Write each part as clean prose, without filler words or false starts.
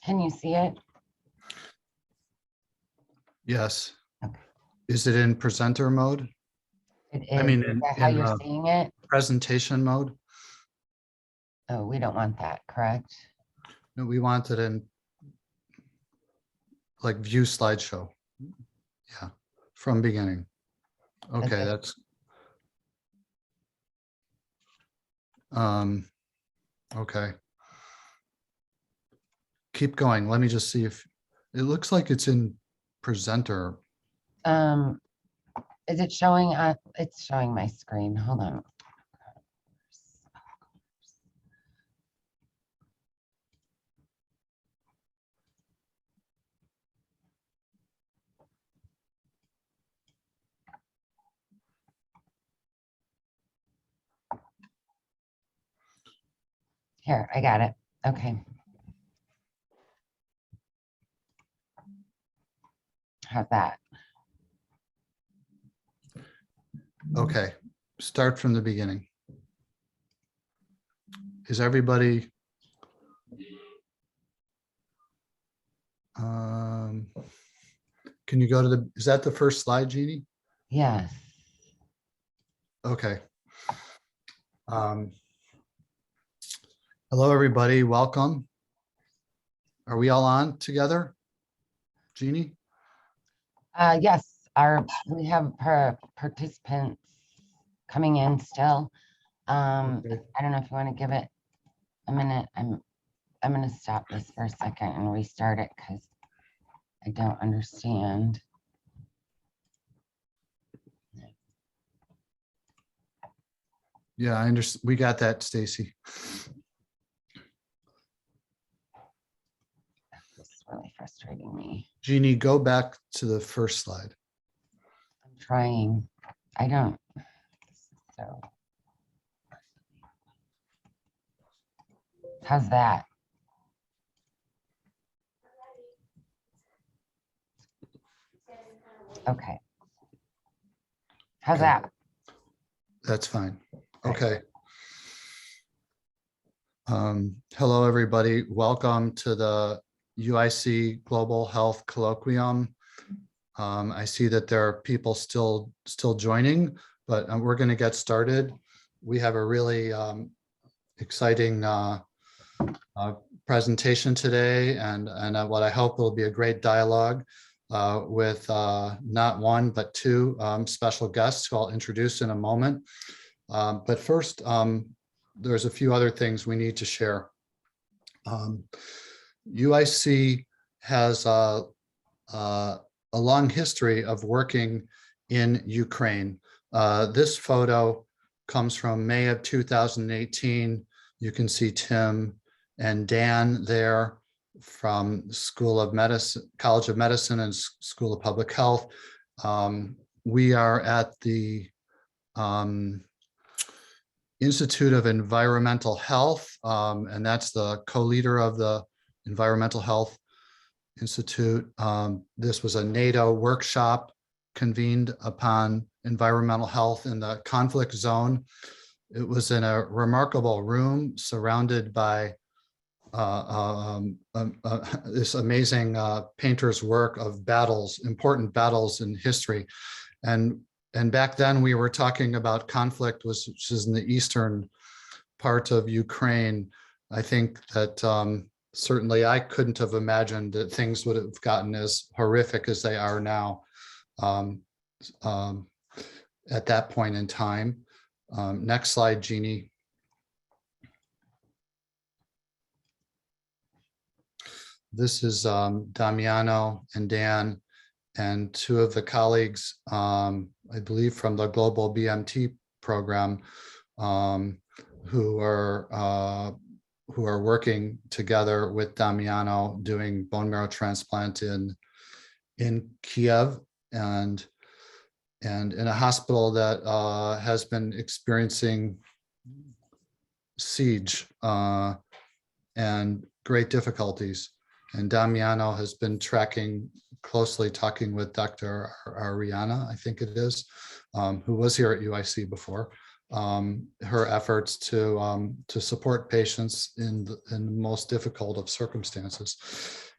Can you see it? Yes. Okay. Is it in presenter mode? It is. I mean, Is that how in you're seeing it? presentation mode? Oh, we don't want that, correct? No, we want it in like view slideshow. Yeah, from beginning. Okay, Okay. that's okay. Keep going. Let me just see if it looks like it's in presenter. Is it showing? It's showing my screen. Hold on. Here, I got it. Okay. How's that? Okay, start from the beginning. Is everybody? Can you go to the, is that the first slide, Jeannie? Yes. Okay. Hello, everybody. Welcome. Are we all on together? Jeannie? Yes, we have participants coming in still. Okay. I don't know if you want to give it a minute. I'm going to stop this for a second and restart it because I don't understand. Yeah, I understand. We got that, Stacy. This is really frustrating me. Jeannie, go back to the first slide. I'm trying. I don't. So, how's that? Okay. How's Okay. that? That's fine. Right. Okay. Hello, everybody. Welcome to the UIC Global Health Colloquium. I see that there are people still joining, but we're going to get started. We have a really exciting presentation today, and what I hope will be a great dialogue with not one, but two special guests who I'll introduce in a moment. But first, there's a few other things we need to share. UIC has a long history of working in Ukraine. This photo comes from May of 2018. You can see Tim and Dan there from School of Medicine, College of Medicine and School of Public Health. We are at the Institute of Environmental Health, and that's the co-leader of the Environmental Health Institute. This was a NATO workshop convened upon environmental health in the conflict zone. It was in a remarkable room surrounded by this amazing painter's work of battles, important battles in history. And back then we were talking about conflict, which is in the eastern part of Ukraine. I think that certainly I couldn't have imagined that things would have gotten as horrific as they are now at that point in time. Next slide, Jeannie. This is Damiano and Dan and two of the colleagues, I believe from the Global BMT program, who are working together with Damiano doing bone marrow transplant in Kiev and in a hospital that has been experiencing siege and great difficulties. And Damiano has been tracking closely, talking with Dr. Ariana, I think it is, who was here at UIC before. her efforts to support patients in the most difficult of circumstances.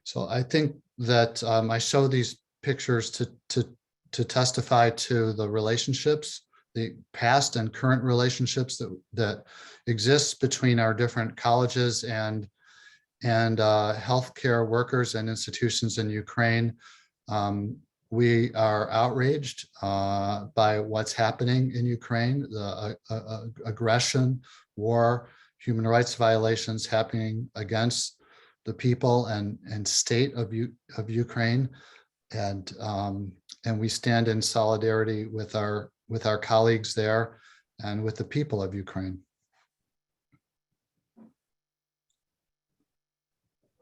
So I think that I show these pictures to testify to the relationships, the past and current relationships that exist between our different colleges and healthcare workers and institutions in Ukraine. We are outraged by what's happening in Ukraine, the aggression, war, human rights violations happening against the people and state of Ukraine, and we stand in solidarity with our colleagues there and with the people of Ukraine.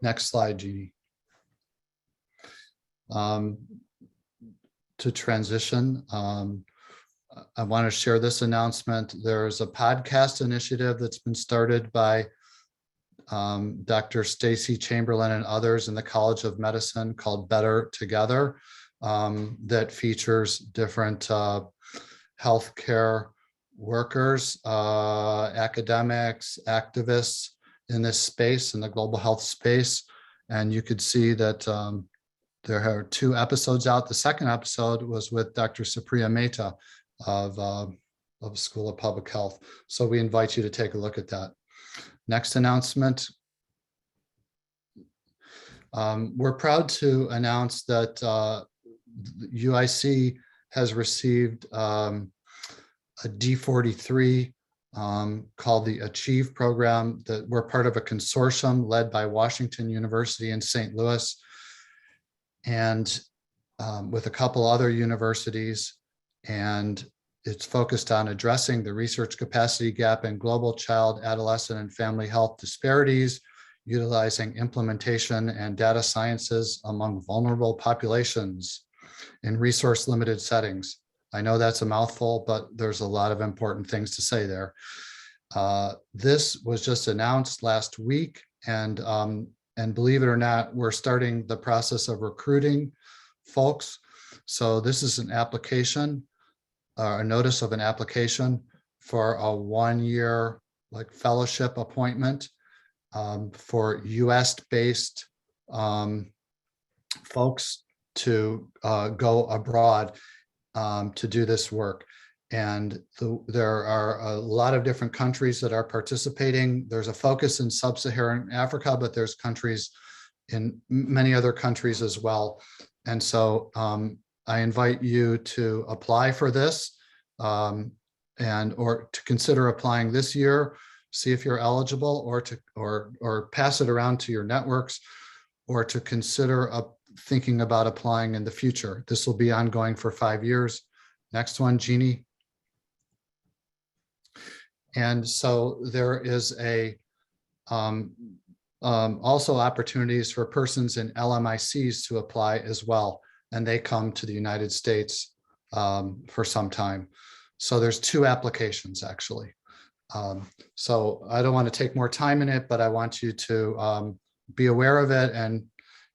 Next slide, Jeannie. To transition, I want to share this announcement. There's a podcast initiative that's been started by Dr. Stacy Chamberlain and others in the College of Medicine called Better Together, that features different healthcare workers, academics, activists in this space, in the global health space. And you could see that there are 2 episodes out. The second episode was with Dr. Supriya Mehta of School of Public Health. So we invite you to take a look at that. Next announcement. We're proud to announce that UIC has received a D43 called the Achieve program, that we're part of a consortium led by Washington University in St. Louis, and with a couple other universities, and it's focused on addressing the research capacity gap in global child, adolescent, and family health disparities, utilizing implementation and data sciences among vulnerable populations in resource-limited settings. I know that's a mouthful, but there's a lot of important things to say there. This was just announced last week, and believe it or not, we're starting the process of recruiting folks. So this is an application, a notice of an application for a 1-year fellowship appointment for US-based folks to go abroad to do this work. And there are a lot of different countries that are participating. There's a focus in sub-Saharan Africa, but there's countries in many other countries as well. And so I invite you to apply for this or to consider applying this year, see if you're eligible, or pass it around to your networks, or to consider thinking about applying in the future. This will be ongoing for 5 years. Next one, Jeannie. And so there is also opportunities for persons in LMICs to apply as well. And they come to the United States for some time. So there's 2 applications actually. So I don't want to take more time in it, but I want you to be aware of it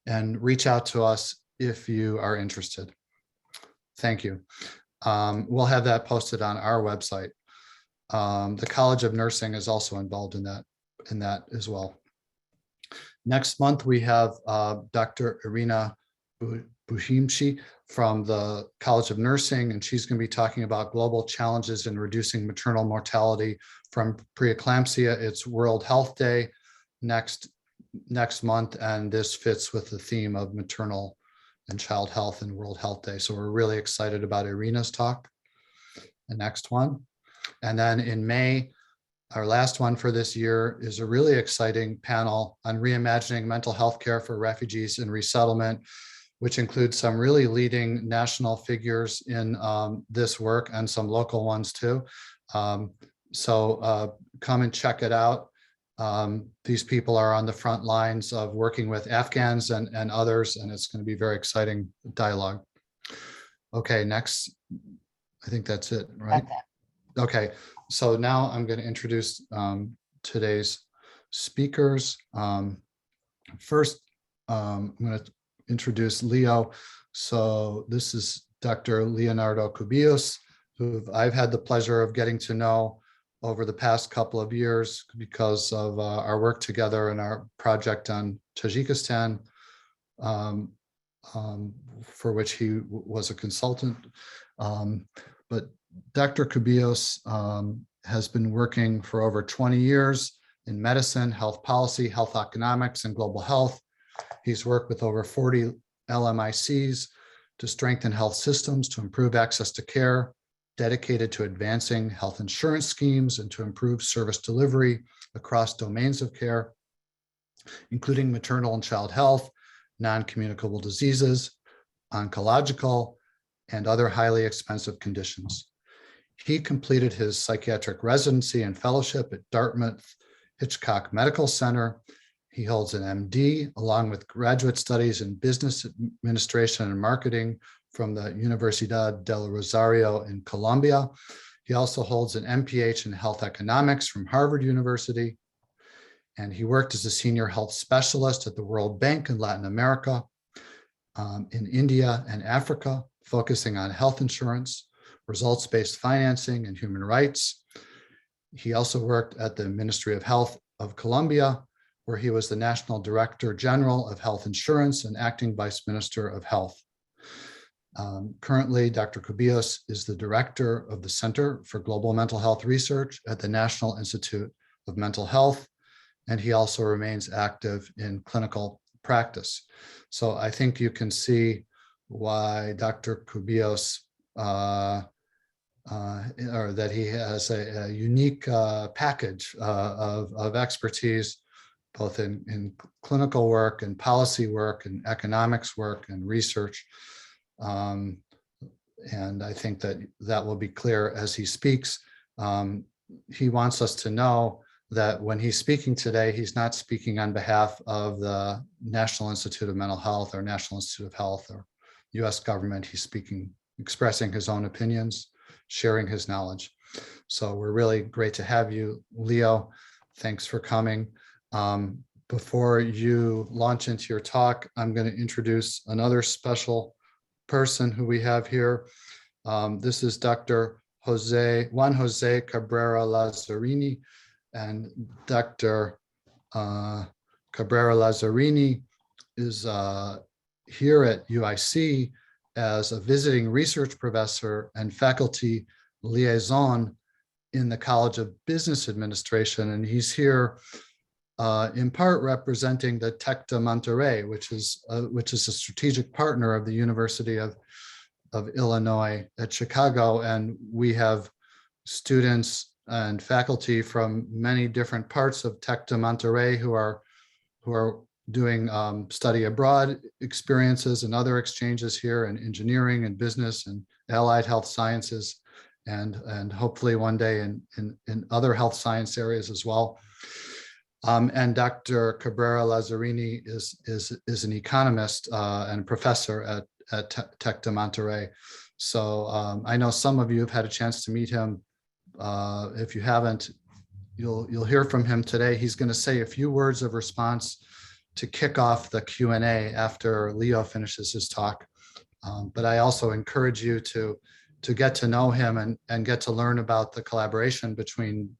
and reach out to us if you are interested. Thank you. We'll have that posted on our website. The College of Nursing is also involved in that as well. Next month, we have Dr. Irina Buhimchi from the College of Nursing, and she's going to be talking about global challenges in reducing maternal mortality from preeclampsia. It's World Health Day next month, and this fits with the theme of maternal and child health and World Health Day. So we're really excited about Irina's talk. The next one. And then in May, our last one for this year is a really exciting panel on reimagining mental health care for refugees and resettlement, which includes some really leading national figures in this work and some local ones too. So come and check it out. These people are on the front lines of working with Afghans and others, and it's going to be very exciting dialogue. Okay, next. I think that's it, right? Okay, so now I'm going to introduce today's speakers. First, I'm going to introduce Leo. So this is Dr. Leonardo Cubillos, who I've had the pleasure of getting to know over the past couple of years because of our work together in our project on Tajikistan, um, for which he was a consultant. But Dr. Cubillos has been working for over 20 years in medicine, health policy, health economics, and global health. He's worked with over 40 LMICs to strengthen health systems, to improve access to care, dedicated to advancing health insurance schemes and to improve service delivery across domains of care, including maternal and child health, non-communicable diseases, oncological, and other highly expensive conditions. He completed his psychiatric residency and fellowship at Dartmouth Hitchcock Medical Center. He holds an MD along with graduate studies in business administration and marketing from the Universidad del Rosario in Colombia. He also holds an MPH in health economics from Harvard University. And he worked as a senior health specialist at the World Bank in Latin America, in India and Africa, focusing on health insurance, results-based financing, and human rights. He also worked at the Ministry of Health of Colombia, where he was the National Director General of Health Insurance and Acting Vice Minister of Health. Currently, Dr. Cubillos is the Director of the Center for Global Mental Health Research at the National Institute of Mental Health, and he also remains active in clinical practice. So I think you can see why Dr. Cubillos, or that he has a unique package of expertise, both in clinical work and policy work and economics work and research. And I think that will be clear as he speaks. He wants us to know that when he's speaking today, he's not speaking on behalf of the National Institute of Mental Health or National Institute of Health or US government. He's speaking, expressing his own opinions, sharing his knowledge. So we're really great to have you, Leo. Thanks for coming. Before you launch into your talk, I'm going to introduce another special person who we have here. This is Dr. Juan Jose Cabrera Lazzarini. And Dr. Cabrera Lazzarini is here at UIC as a visiting research professor and faculty liaison in the College of Business Administration. And he's here in part representing the Tec de Monterrey, which is a strategic partner of the University of Illinois at Chicago. And we have students and faculty from many different parts of Tec de Monterrey who are doing study abroad experiences and other exchanges here in engineering and business and allied health sciences, and hopefully one day in other health science areas as well. And Dr. Cabrera Lazzarini is an economist and professor at Tec de Monterrey. So I know some of you have had a chance to meet him. If you haven't, you'll hear from him today. He's going to say a few words of response to kick off the Q&A after Leo finishes his talk. But I also encourage you to get to know him and get to learn about the collaboration between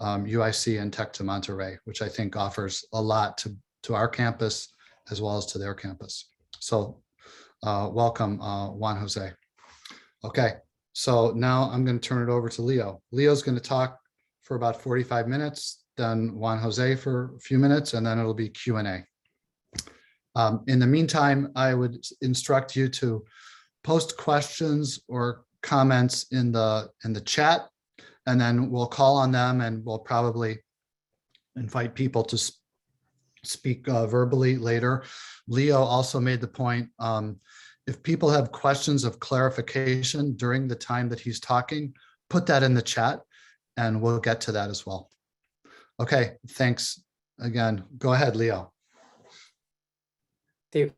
UIC and Tec de Monterrey, which I think offers a lot to our campus as well as to their campus. So welcome, Juan Jose. Okay. So now I'm going to turn it over to Leo. Leo's going to talk for about 45 minutes, then Juan Jose for a few minutes, and then it'll be Q&A. In the meantime, I would instruct you to post questions or comments in the chat, and then we'll call on them and we'll probably invite people to speak verbally later. Leo also made the point, if people have questions of clarification during the time that he's talking, put that in the chat and we'll get to that as well. Okay, thanks again. Go ahead, Leo. Steve,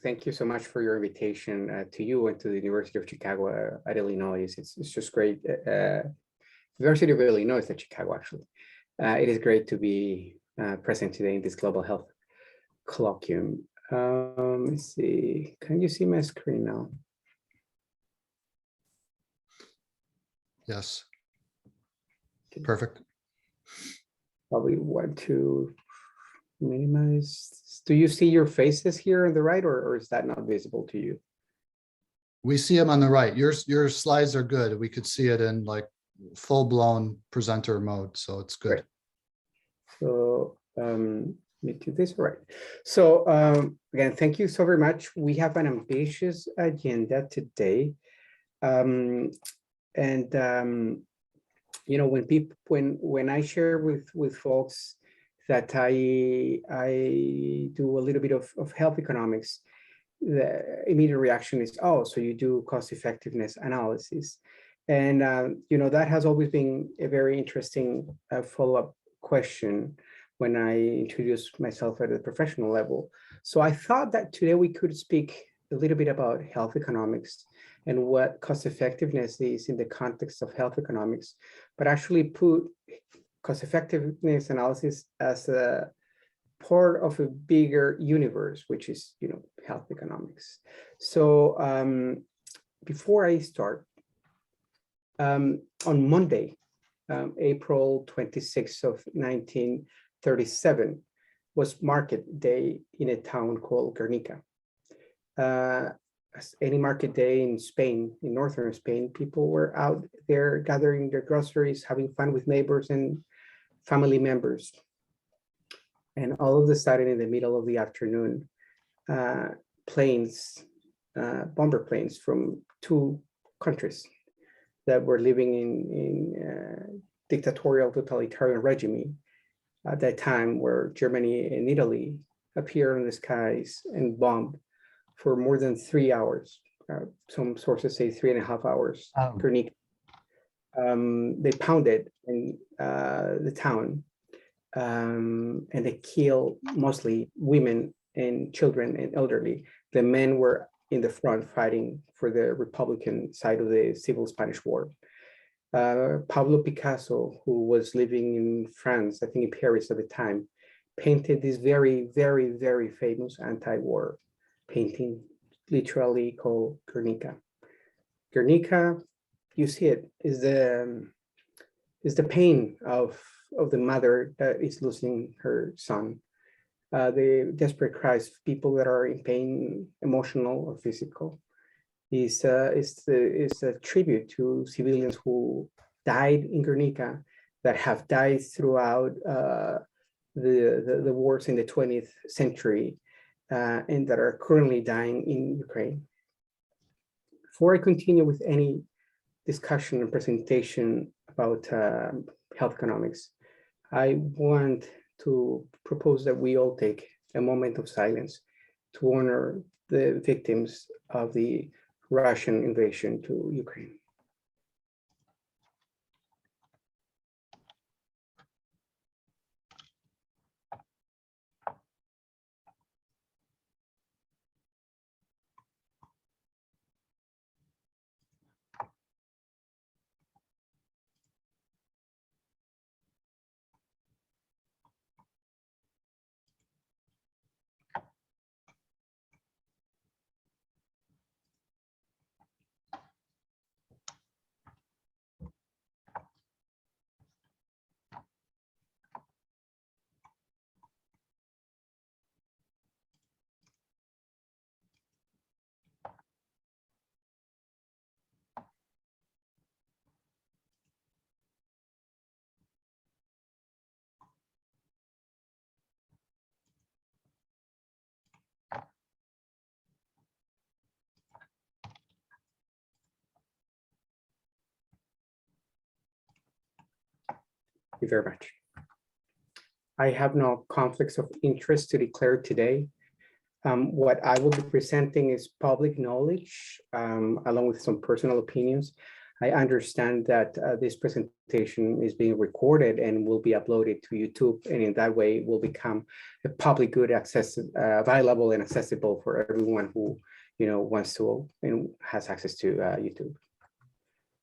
thank you so much for your invitation to you and to the University of Chicago at Illinois. It's just great. University of Illinois at Chicago, actually. It is great to be present today in this Global Health Colloquium. Let's see, can you see my screen now? Yes. Perfect. Probably want to minimize. Do you see your faces here on the right, or is that not visible to you? We see them on the right. Your slides are good. We could see it in like full-blown presenter mode, so it's good. Great. So let me do this. All right. So again, thank you so very much. We have an ambitious agenda today. You know, when people when I share with folks that I do a little bit of health economics, the immediate reaction is, oh, so you do cost effectiveness analysis. And you know, that has always been a very interesting follow-up question when I introduce myself at the professional level. So I thought that today we could speak a little bit about health economics and what cost effectiveness is in the context of health economics, but actually put cost effectiveness analysis as a part of a bigger universe, which is, you know, health economics. So before I start, on Monday, April 26th of 1937 was market day in a town called Guernica. As any market day in Spain, in northern Spain, people were out there gathering their groceries, having fun with neighbors and family members. And all of a sudden, in the middle of the afternoon, planes, bomber planes from two countries that were living in dictatorial totalitarian regime at that time, where Germany and Italy appeared in the skies and bombed for more than 3 hours. Some sources say 3.5 hours. Oh. Guernica. They pounded in the town, and they killed mostly women and children and elderly. The men were in the front fighting for the Republican side of the Civil Spanish War. Pablo Picasso, who was living in France, I think in Paris at the time, painted this very, very, very famous anti-war painting, literally called Guernica. Guernica, you see it, is the pain of the mother that is losing her son. The desperate cries of people that are in pain, emotional or physical, is a tribute to civilians who died in Guernica, that have died throughout the wars in the 20th century, and that are currently dying in Ukraine. Before I continue with any discussion and presentation about health economics, I want to propose that we all take a moment of silence to honor the victims of the Russian invasion to Ukraine. Thank you very much. I have no conflicts of interest to declare today. What I will be presenting is public knowledge, along with some personal opinions. I understand that this presentation is being recorded and will be uploaded to YouTube, and in that way will become a public good, available and accessible for everyone who, you know, wants to and has access to YouTube.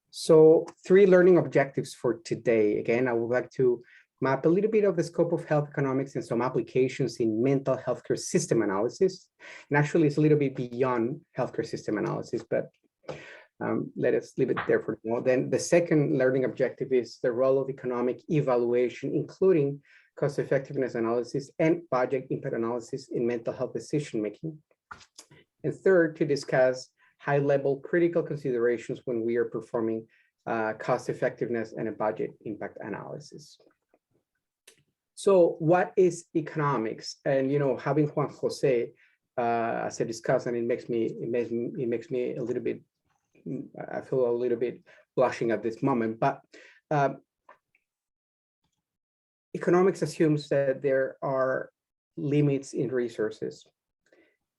So 3 learning objectives for today. Again, I would like to map a little bit of the scope of health economics and some applications in mental healthcare system analysis. And actually, it's a little bit beyond healthcare system analysis, but Let us leave it there for now. Then the second learning objective is the role of economic evaluation, including cost effectiveness analysis and budget impact analysis in mental health decision making. And third, to discuss high level critical considerations when we are performing cost effectiveness and a budget impact analysis. So what is economics? And having Juan Jose as I discussed, and it makes me a little bit, I feel a little bit blushing at this moment, but economics assumes that there are limits in resources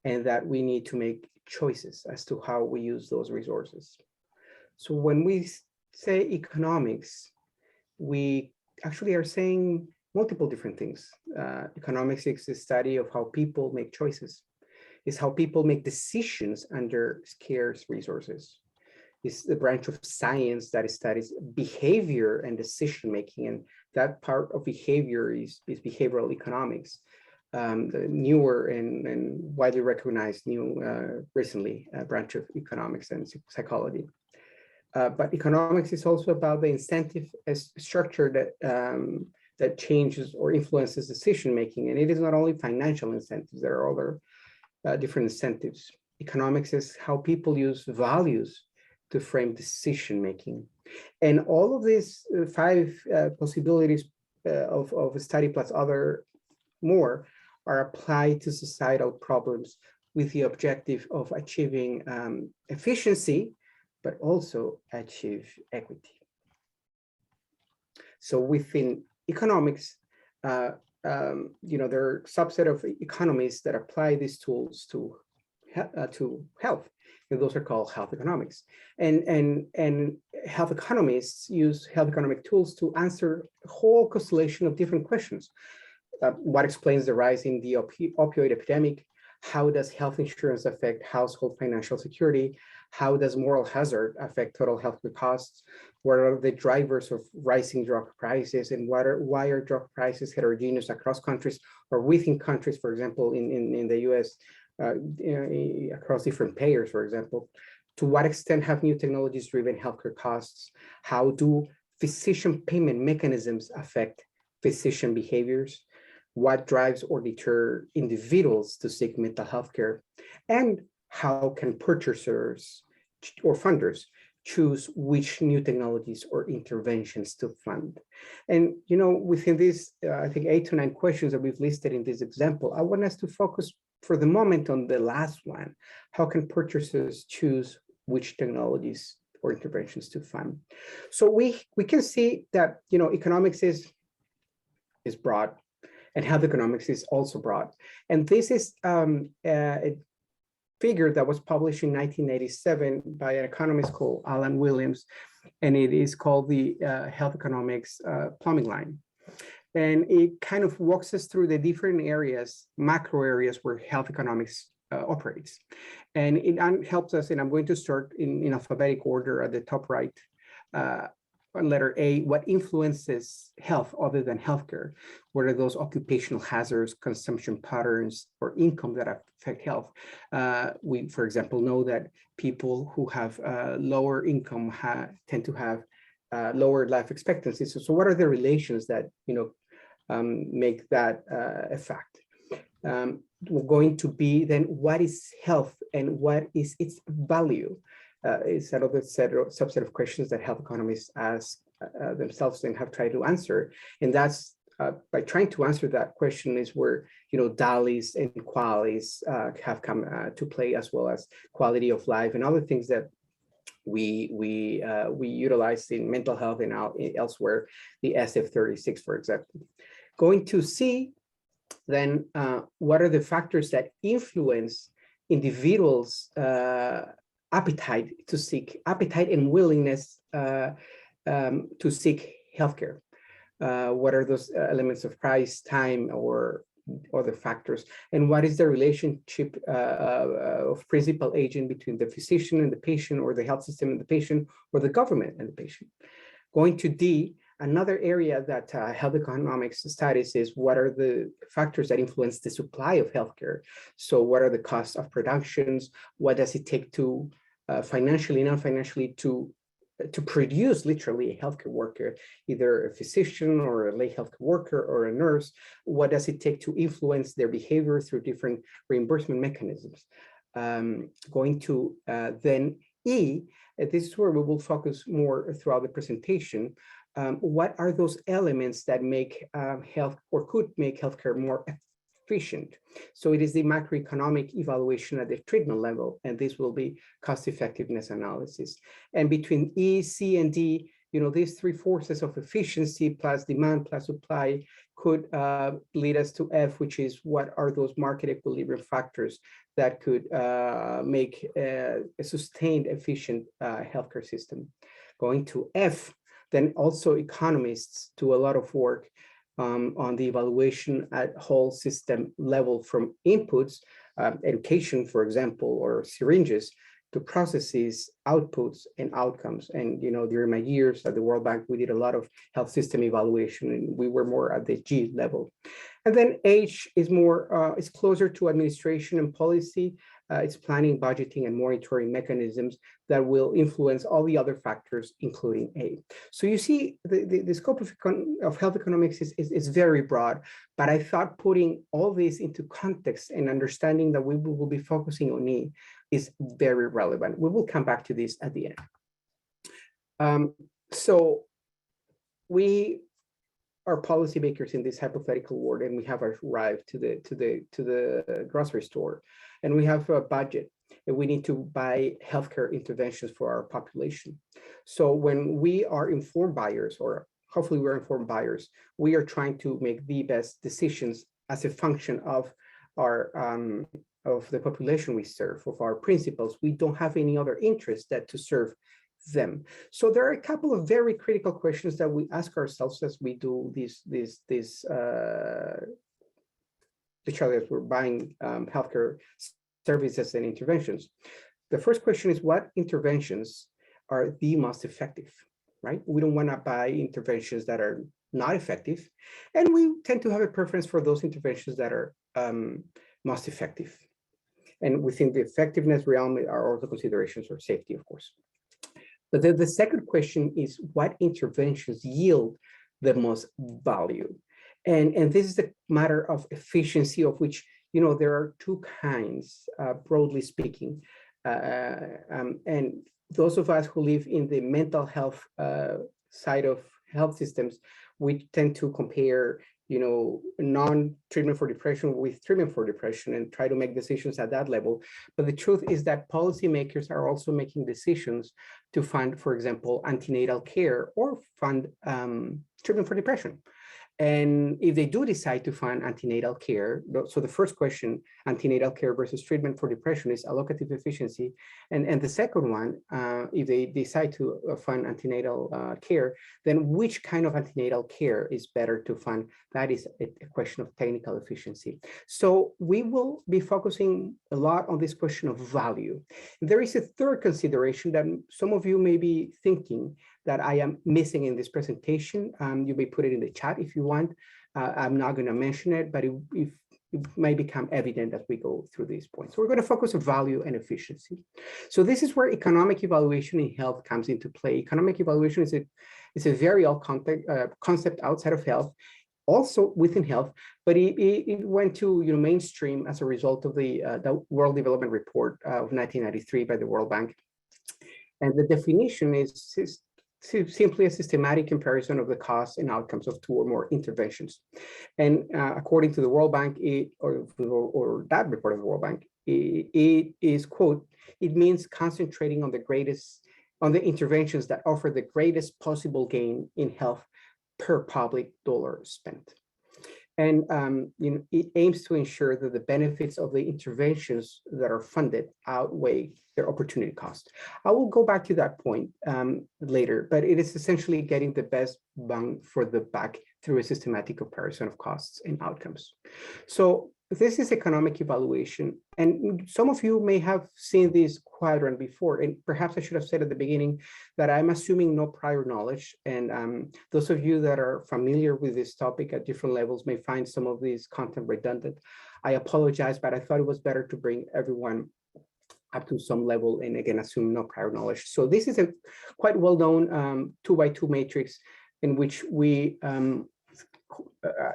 and that we need to make choices as to how we use those resources. So when we say economics, we actually are saying multiple different things. Economics is the study of how people make choices. It's how people make decisions under scarce resources. It's the branch of science that studies behavior and decision making, and that part of behavior is behavioral economics, the newer and widely recognized recently branch of economics and psychology. But economics is also about the incentive structure that changes or influences decision making, and it is not only financial incentives. There are other different incentives. Economics is how people use values to frame decision making, and all of these five possibilities of a study plus other more are applied to societal problems with the objective of achieving efficiency, but also achieve equity. So within economics, there are a subset of economists that apply these tools to health, and those are called health economics. And health economists use health economic tools to answer a whole constellation of different questions. What explains the rise in the opioid epidemic? How does health insurance affect household financial security? How does moral hazard affect total healthcare costs? What are the drivers of rising drug prices, and why are drug prices heterogeneous across countries or within countries? For example, in the US, across different payers, for example. To what extent have new technologies driven healthcare costs? How do physician payment mechanisms affect physician behaviors? What drives or deter individuals to seek mental health care? And how can purchasers or funders choose which new technologies or interventions to fund? And within these, I think 8 to 9 questions that we've listed in this example, I want us to focus for the moment on the last one. How can purchasers choose which technologies or interventions to fund? So we can see that economics is broad, and health economics is also broad. And this is a figure that was published in 1987 by an economist called Alan Williams, and it is called the health economics plumbing line. And it kind of walks us through the different areas, macro areas where health economics operates. And it helps us, and I'm going to start in alphabetic order at the top right. Letter A, what influences health other than healthcare? What are those occupational hazards, consumption patterns, or income that affect health? We, for example, know that people who have lower income tend to have lower life expectancy. So what are the relations that make that a fact? We're going to be then, what is health and what is its value? Is another subset of questions that health economists ask themselves and have tried to answer. And that's by trying to answer that question is where DALYs and QALYs have come to play, as well as quality of life and other things that we utilize in mental health and elsewhere, the SF-36, for example. Going to see then what are the factors that influence individuals' appetite and willingness to seek healthcare. What are those elements of price, time, or other factors? And what is the relationship of principal agent between the physician and the patient, or the health system and the patient, or the government and the patient? Going to D, another area that health economics studies is what are the factors that influence the supply of healthcare? So what are the costs of productions? What does it take to financially, non-financially, to produce literally a healthcare worker, either a physician or a lay healthcare worker or a nurse. What does it take to influence their behavior through different reimbursement mechanisms? Going to then E, this is where we will focus more throughout the presentation. What are those elements that make health or could make healthcare more efficient? So it is the macroeconomic evaluation at the treatment level, and this will be cost effectiveness analysis. And between E, C, and D, these three forces of efficiency plus demand plus supply could lead us to F, which is what are those market equilibrium factors that could make a sustained, efficient healthcare system. Going to F, then also economists do a lot of work on the evaluation at whole system level, from inputs, education, for example, or syringes, to processes, outputs, and outcomes. And during my years at the World Bank, we did a lot of health system evaluation, and we were more at the G level. And then H is more, it's closer to administration and policy. It's planning, budgeting, and monitoring mechanisms that will influence all the other factors, including A. So you see, the scope of health economics is very broad, but I thought putting all this into context and understanding that we will be focusing on E is very relevant. We will come back to this at the end. So we are policymakers in this hypothetical world, and we have arrived to the grocery store, and we have a budget, and we need to buy healthcare interventions for our population. So when we are informed buyers, or hopefully we're informed buyers, we are trying to make the best decisions as a function of our of the population we serve, of our principles. We don't have any other interest than to serve them. So there are a couple of very critical questions that we ask ourselves as we do especially as we're buying healthcare services and interventions. The first question is, what interventions are the most effective, right? We don't want to buy interventions that are not effective, and we tend to have a preference for those interventions that are most effective. And within the effectiveness realm are also considerations for safety, of course. But then the second question is, what interventions yield the most value? And this is a matter of efficiency, of which, there are two kinds, broadly speaking. And those of us who live in the mental health side of health systems, we tend to compare non-treatment for depression with treatment for depression and try to make decisions at that level. But the truth is that policymakers are also making decisions to fund, for example, antenatal care or fund treatment for depression. And if they do decide to fund antenatal care, so the first question, antenatal care versus treatment for depression, is allocative efficiency. And the second one, if they decide to fund antenatal care, then which kind of antenatal care is better to fund? That is a question of technical efficiency. So we will be focusing a lot on this question of value. There is a third consideration that some of you may be thinking that I am missing in this presentation. You may put it in the chat if you want. I'm not going to mention it, but it may become evident as we go through these points. So we're going to focus on value and efficiency. So this is where economic evaluation in health comes into play. Economic evaluation is a very old concept outside of health, also within health, but it went to mainstream as a result of the World Development Report of 1993 by the World Bank. And the definition is simply a systematic comparison of the costs and outcomes of two or more interventions. And according to the World Bank, or that report of the World Bank, it is, quote, it means concentrating on the interventions that offer the greatest possible gain in health per public dollar spent. And it aims to ensure that the benefits of the interventions that are funded outweigh their opportunity cost. I will go back to that point later, but it is essentially getting the best bang for the buck through a systematic comparison of costs and outcomes. So this is economic evaluation, and some of you may have seen this quadrant before, and perhaps I should have said at the beginning that I'm assuming no prior knowledge, and those of you that are familiar with this topic at different levels may find some of this content redundant. I apologize, but I thought it was better to bring everyone up to some level, and again, assume no prior knowledge. So this is a quite well-known 2x2 matrix in which we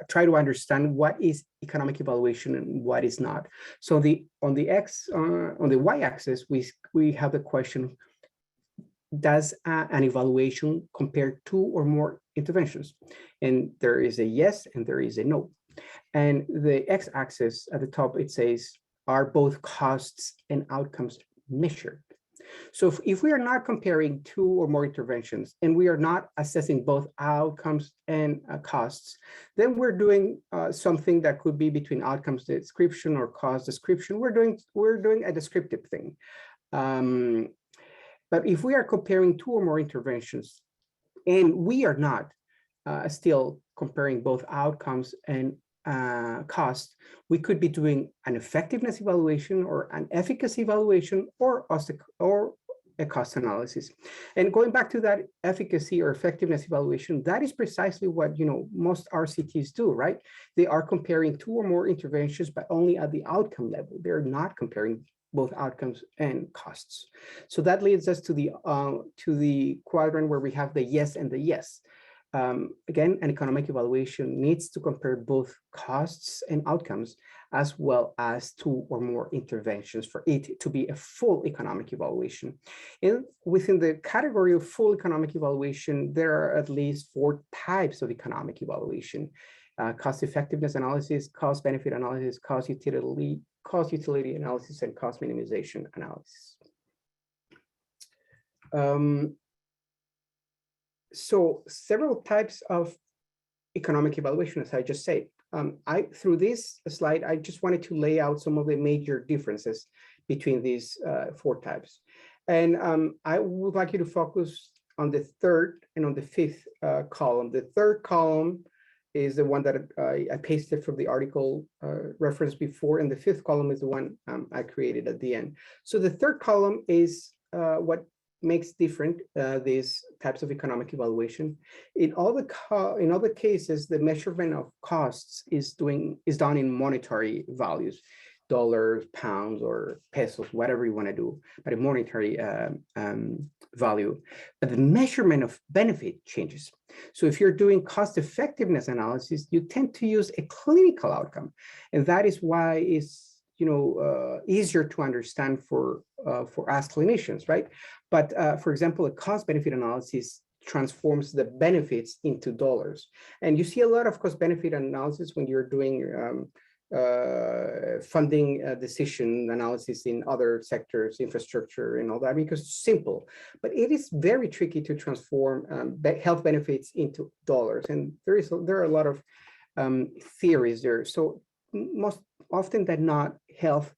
try to understand what is economic evaluation and what is not. So on the y-axis, we have the question: does an evaluation compare two or more interventions? And there is a yes and there is a no. And the x-axis at the top, it says, are both costs and outcomes measured? So if we are not comparing two or more interventions and we are not assessing both outcomes and costs, then we're doing something that could be between outcomes description or cost description. We're doing a descriptive thing. But if we are comparing two or more interventions and we are not still comparing both outcomes and cost, we could be doing an effectiveness evaluation or an efficacy evaluation or a cost analysis. And going back to that efficacy or effectiveness evaluation, that is precisely what most RCTs do, right? They are comparing two or more interventions, but only at the outcome level. They're not comparing both outcomes and costs. So that leads us to the quadrant where we have the yes and the yes. Again, an economic evaluation needs to compare both costs and outcomes, as well as two or more interventions for it to be a full economic evaluation. And within the category of full economic evaluation, there are at least 4 types of economic evaluation: cost effectiveness analysis, cost benefit analysis, cost utility analysis, and cost minimization analysis. So several types of economic evaluation, as I just said. Through this slide, I just wanted to lay out some of the major differences between these 4 types. And I would like you to focus on the 3rd and on the 5th column. The 3rd column is the one that I pasted from the article referenced before, and the 5th column is the one I created at the end. So the 3rd column is what makes different these types of economic evaluation. In all the cases, the measurement of costs is done in monetary values: dollars, pounds, or pesos, whatever you want to do, but a monetary value. But the measurement of benefit changes. So if you're doing cost effectiveness analysis, you tend to use a clinical outcome, and that is why it's easier to understand for us clinicians, right? But for example, a cost benefit analysis transforms the benefits into dollars. And you see a lot of cost benefit analysis when you're doing funding decision analysis in other sectors, infrastructure and all that, because it's simple. But it is very tricky to transform health benefits into dollars. And there are a lot of theories there. So most often than not, health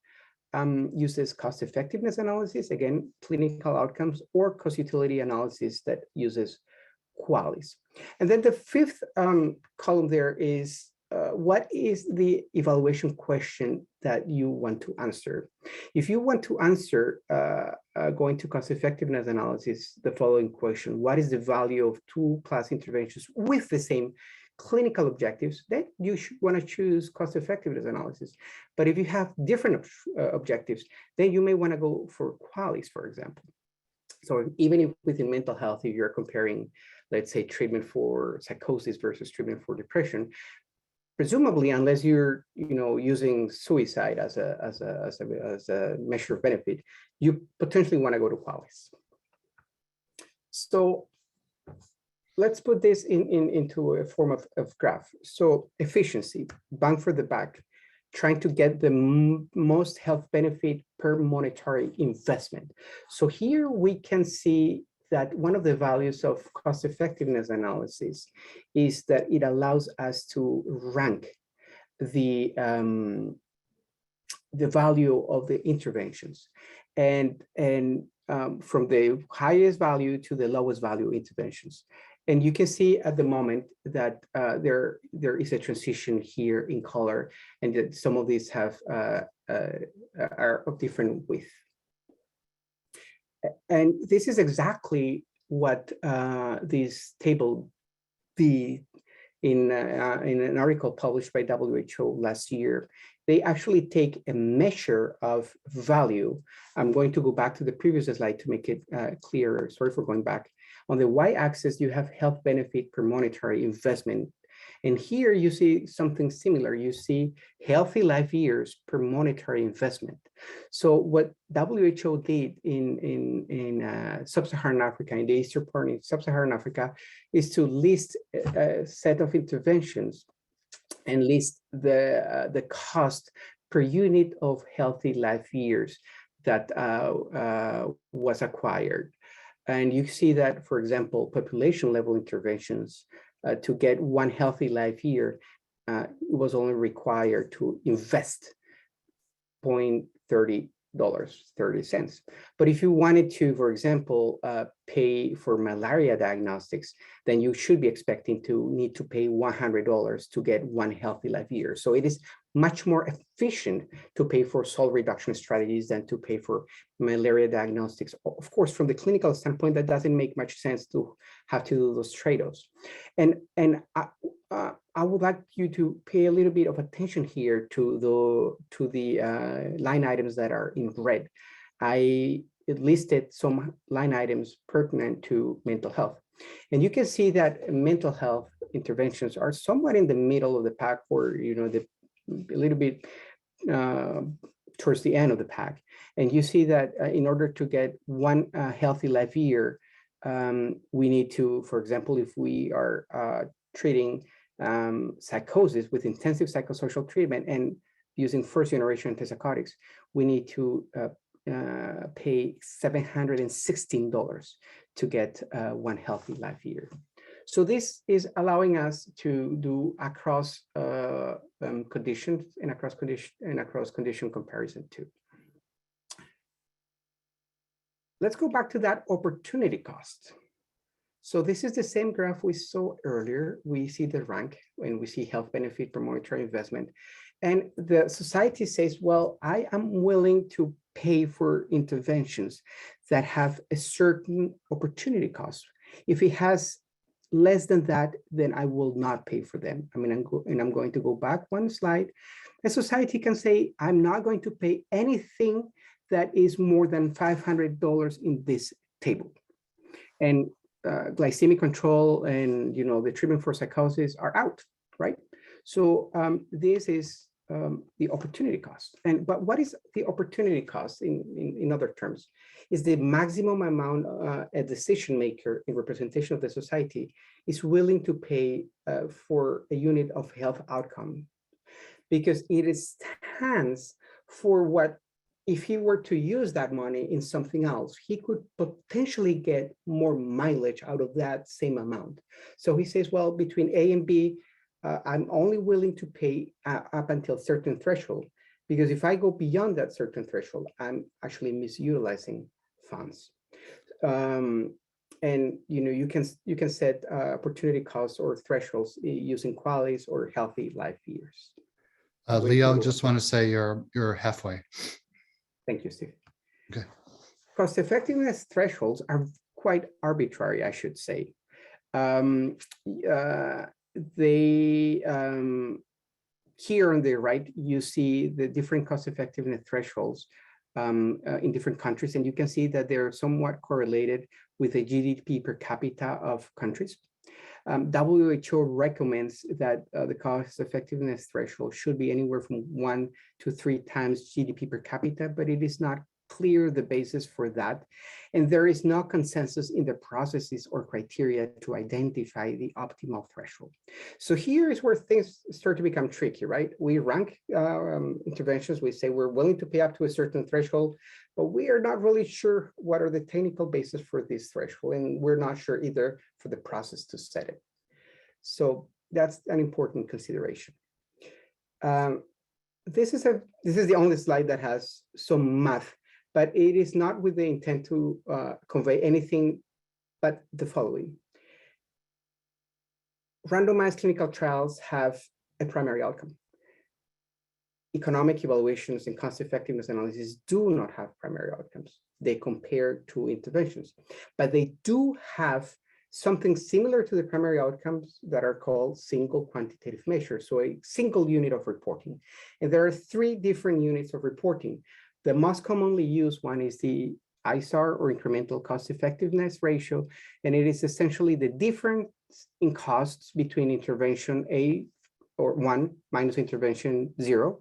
uses cost effectiveness analysis, again, clinical outcomes, or cost utility analysis that uses QALYs. And then the 5th column there is what is the evaluation question that you want to answer? If you want to answer, going to cost effectiveness analysis, the following question: what is the value of 2+ interventions with the same clinical objectives? Then you should want to choose cost effectiveness analysis. But if you have different objectives, then you may want to go for QALYs, for example. So even if within mental health, if you're comparing, let's say, treatment for psychosis versus treatment for depression, presumably, unless you're using suicide as a measure of benefit, you potentially want to go to QALYs. So let's put this into a form of graph. So efficiency, bang for the buck, trying to get the most health benefit per monetary investment. So here we can see that one of the values of cost effectiveness analysis is that it allows us to rank the value of the interventions, and from the highest value to the lowest value interventions. And you can see at the moment that there is a transition here in color, and that some of these are of different width. And this is exactly what this table B in an article published by WHO last year they actually take a measure of value. I'm going to go back to the previous slide to make it clearer. Sorry for going back. On the y-axis, you have health benefit per monetary investment. And here you see something similar. You see healthy life years per monetary investment. So what WHO did in sub-Saharan Africa, in the eastern part of sub-Saharan Africa, is to list a set of interventions and list the cost per unit of healthy life years that was acquired. And you see that, for example, population level interventions to get one healthy life year was only required to invest $0.30. But if you wanted to, for example, pay for malaria diagnostics, then you should be expecting to need to pay $100 to get one healthy life year. So it is much more efficient to pay for salt reduction strategies than to pay for malaria diagnostics. Of course, from the clinical standpoint, that doesn't make much sense to have to do those trade-offs. And I would like you to pay a little bit of attention here to the line items that are in red. I listed some line items pertinent to mental health. And you can see that mental health interventions are somewhat in the middle of the pack, or a little bit towards the end of the pack. And you see that in order to get one healthy life year, we need to, for example, if we are treating psychosis with intensive psychosocial treatment and using first generation antipsychotics, we need to pay $716 to get one healthy life year. So this is allowing us to do across conditions and across condition comparison too. Let's go back to that opportunity cost. So this is the same graph we saw earlier. We see the rank and we see health benefit per monetary investment. And the society says, well, I am willing to pay for interventions that have a certain opportunity cost. If it has less than that, then I will not pay for them. I mean, I'm going to go back one slide. A society can say, I'm not going to pay anything that is more than $500 in this table. And glycemic control and the treatment for psychosis are out, right? So this is the opportunity cost. But what is the opportunity cost in other terms? Is the maximum amount a decision maker in representation of the society is willing to pay for a unit of health outcome, because it stands for what, if he were to use that money in something else, he could potentially get more mileage out of that same amount. So he says, well, between A and B, I'm only willing to pay up until a certain threshold, because if I go beyond that certain threshold, I'm actually misutilizing funds. And you can set opportunity costs or thresholds using qualities or healthy life years. Leo, just want to say you're halfway. Thank you, Steve. Okay. Cost effectiveness thresholds are quite arbitrary, I should say. Here on the right, you see the different cost effectiveness thresholds in different countries, and you can see that they're somewhat correlated with the GDP per capita of countries. WHO recommends that the cost effectiveness threshold should be anywhere from 1 to 3 times GDP per capita, but it is not clear the basis for that. And there is no consensus in the processes or criteria to identify the optimal threshold. So here is where things start to become tricky, right? We rank interventions. We say we're willing to pay up to a certain threshold, but we are not really sure what are the technical basis for this threshold. And we're not sure either for the process to set it. So that's an important consideration. This is the only slide that has some math, but it is not with the intent to convey anything but the following. Randomized clinical trials have a primary outcome. Economic evaluations and cost effectiveness analysis do not have primary outcomes. They compare two interventions, but they do have something similar to the primary outcomes that are called single quantitative measures, so a single unit of reporting. And there are 3 different units of reporting. The most commonly used one is the ISAR, or incremental cost effectiveness ratio, and it is essentially the difference in costs between intervention A or 1 minus intervention 0,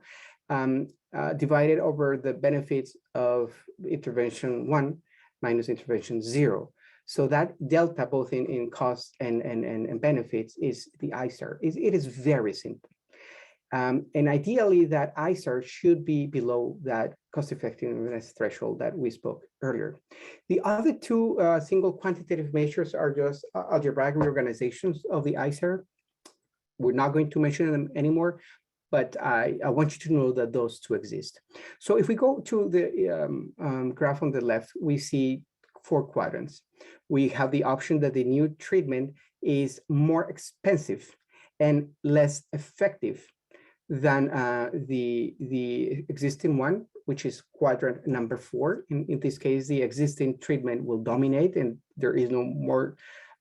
divided over the benefits of intervention 1 minus intervention 0. So that delta, both in costs and benefits, is the ISAR. It is very simple. And ideally, that ISAR should be below that cost effectiveness threshold that we spoke earlier. The other 2 single quantitative measures are just algebraic reorganizations of the ISAR. We're not going to mention them anymore, but I want you to know that those 2 exist. So if we go to the graph on the left, we see 4 quadrants. We have the option that the new treatment is more expensive and less effective than the existing one, which is quadrant number 4. In this case, the existing treatment will dominate and there is no more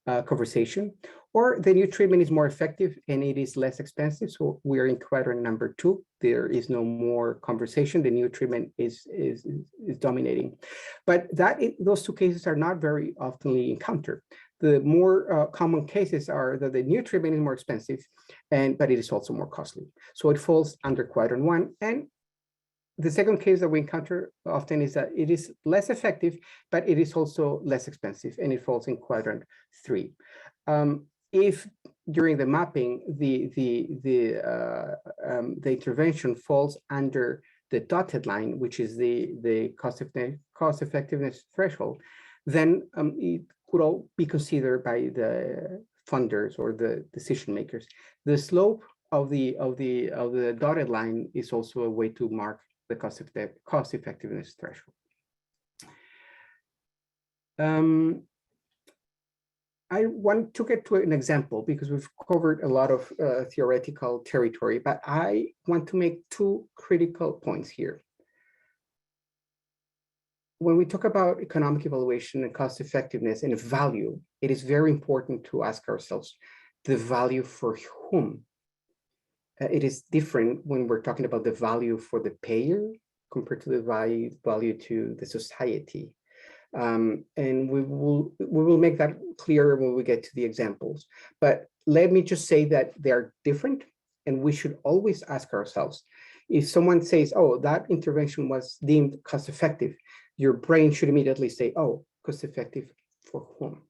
conversation. Or the new treatment is more effective and it is less expensive. So we're in quadrant number 2. There is no more conversation. The new treatment is dominating. But those 2 cases are not very oftenly encountered. The more common cases are that the new treatment is more expensive, but it is also more costly. So it falls under quadrant 1. And the second case that we encounter often is that it is less effective, but it is also less expensive, and it falls in quadrant 3. If during the mapping, the intervention falls under the dotted line, which is the cost effectiveness threshold, then it could all be considered by the funders or the decision makers. The slope of the dotted line is also a way to mark the cost effectiveness threshold. I want to get to an example because we've covered a lot of theoretical territory, but I want to make 2 critical points here. When we talk about economic evaluation and cost effectiveness and value, it is very important to ask ourselves the value for whom. It is different when we're talking about the value for the payer compared to the value to the society. And we will make that clearer when we get to the examples. But let me just say that they are different, and we should always ask ourselves, if someone says, oh, that intervention was deemed cost effective, your brain should immediately say, oh, cost effective for whom?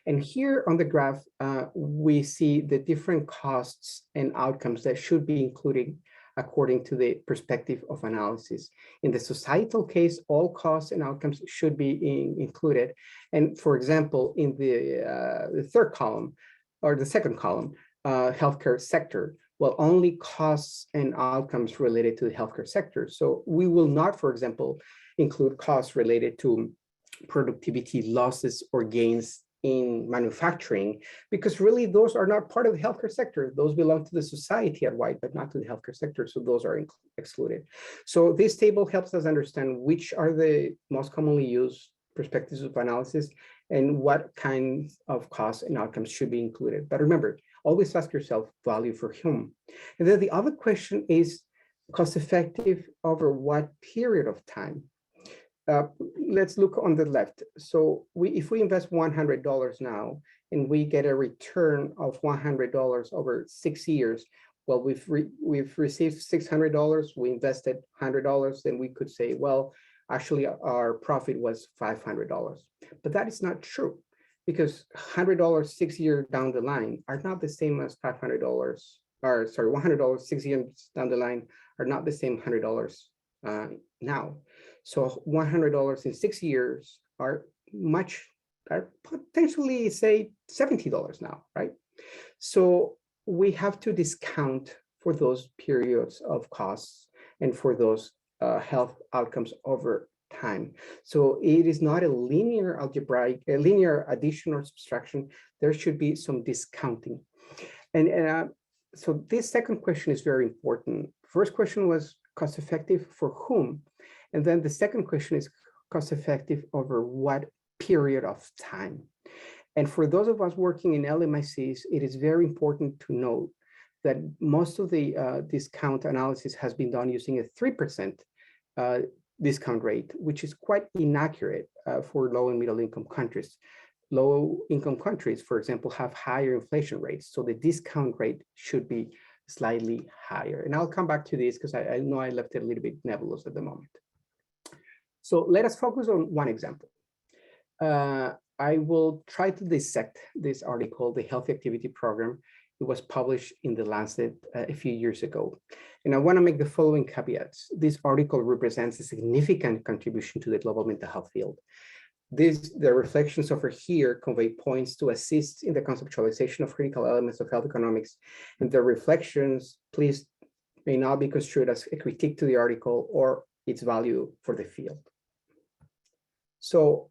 And here on the graph, we see the different costs and outcomes that should be included according to the perspective of analysis. In the societal case, all costs and outcomes should be included. And for example, in the third column, or the second column, healthcare sector, well, only costs and outcomes related to the healthcare sector. So we will not, for example, include costs related to productivity losses or gains in manufacturing, because really those are not part of the healthcare sector. Those belong to the society at wide, but not to the healthcare sector. So those are excluded. So this table helps us understand which are the most commonly used perspectives of analysis and what kinds of costs and outcomes should be included. But remember, always ask yourself value for whom. And then the other question is cost effective over what period of time? Let's look on the left. So if we invest $100 now and we get a return of $100 over 6 years, well, we've received $600, we invested $100, then we could say, well, actually our profit was $500. But that is not true, because $100 6 years down the line are not the same as $500, or sorry, $100 6 years down the line are not the same $100 now. So $100 in 6 years are potentially, say, $70 now, right? So we have to discount for those periods of costs and for those health outcomes over time. So it is not a linear algebraic, a linear addition or subtraction. There should be some discounting. And so this second question is very important. First question was cost effective for whom? And then the second question is cost effective over what period of time? And for those of us working in LMICs, it is very important to note that most of the discount analysis has been done using a 3% discount rate, which is quite inaccurate for low and middle income countries. Low income countries, for example, have higher inflation rates. So the discount rate should be slightly higher. And I'll come back to this because I know I left it a little bit nebulous at the moment. So let us focus on one example. I will try to dissect this article, the Healthy Activity Program. It was published in The Lancet a few years ago. And I want to make the following caveats. This article represents a significant contribution to the global mental health field. The reflections over here convey points to assist in the conceptualization of critical elements of health economics. And the reflections, please, may not be construed as a critique to the article or its value for the field. So,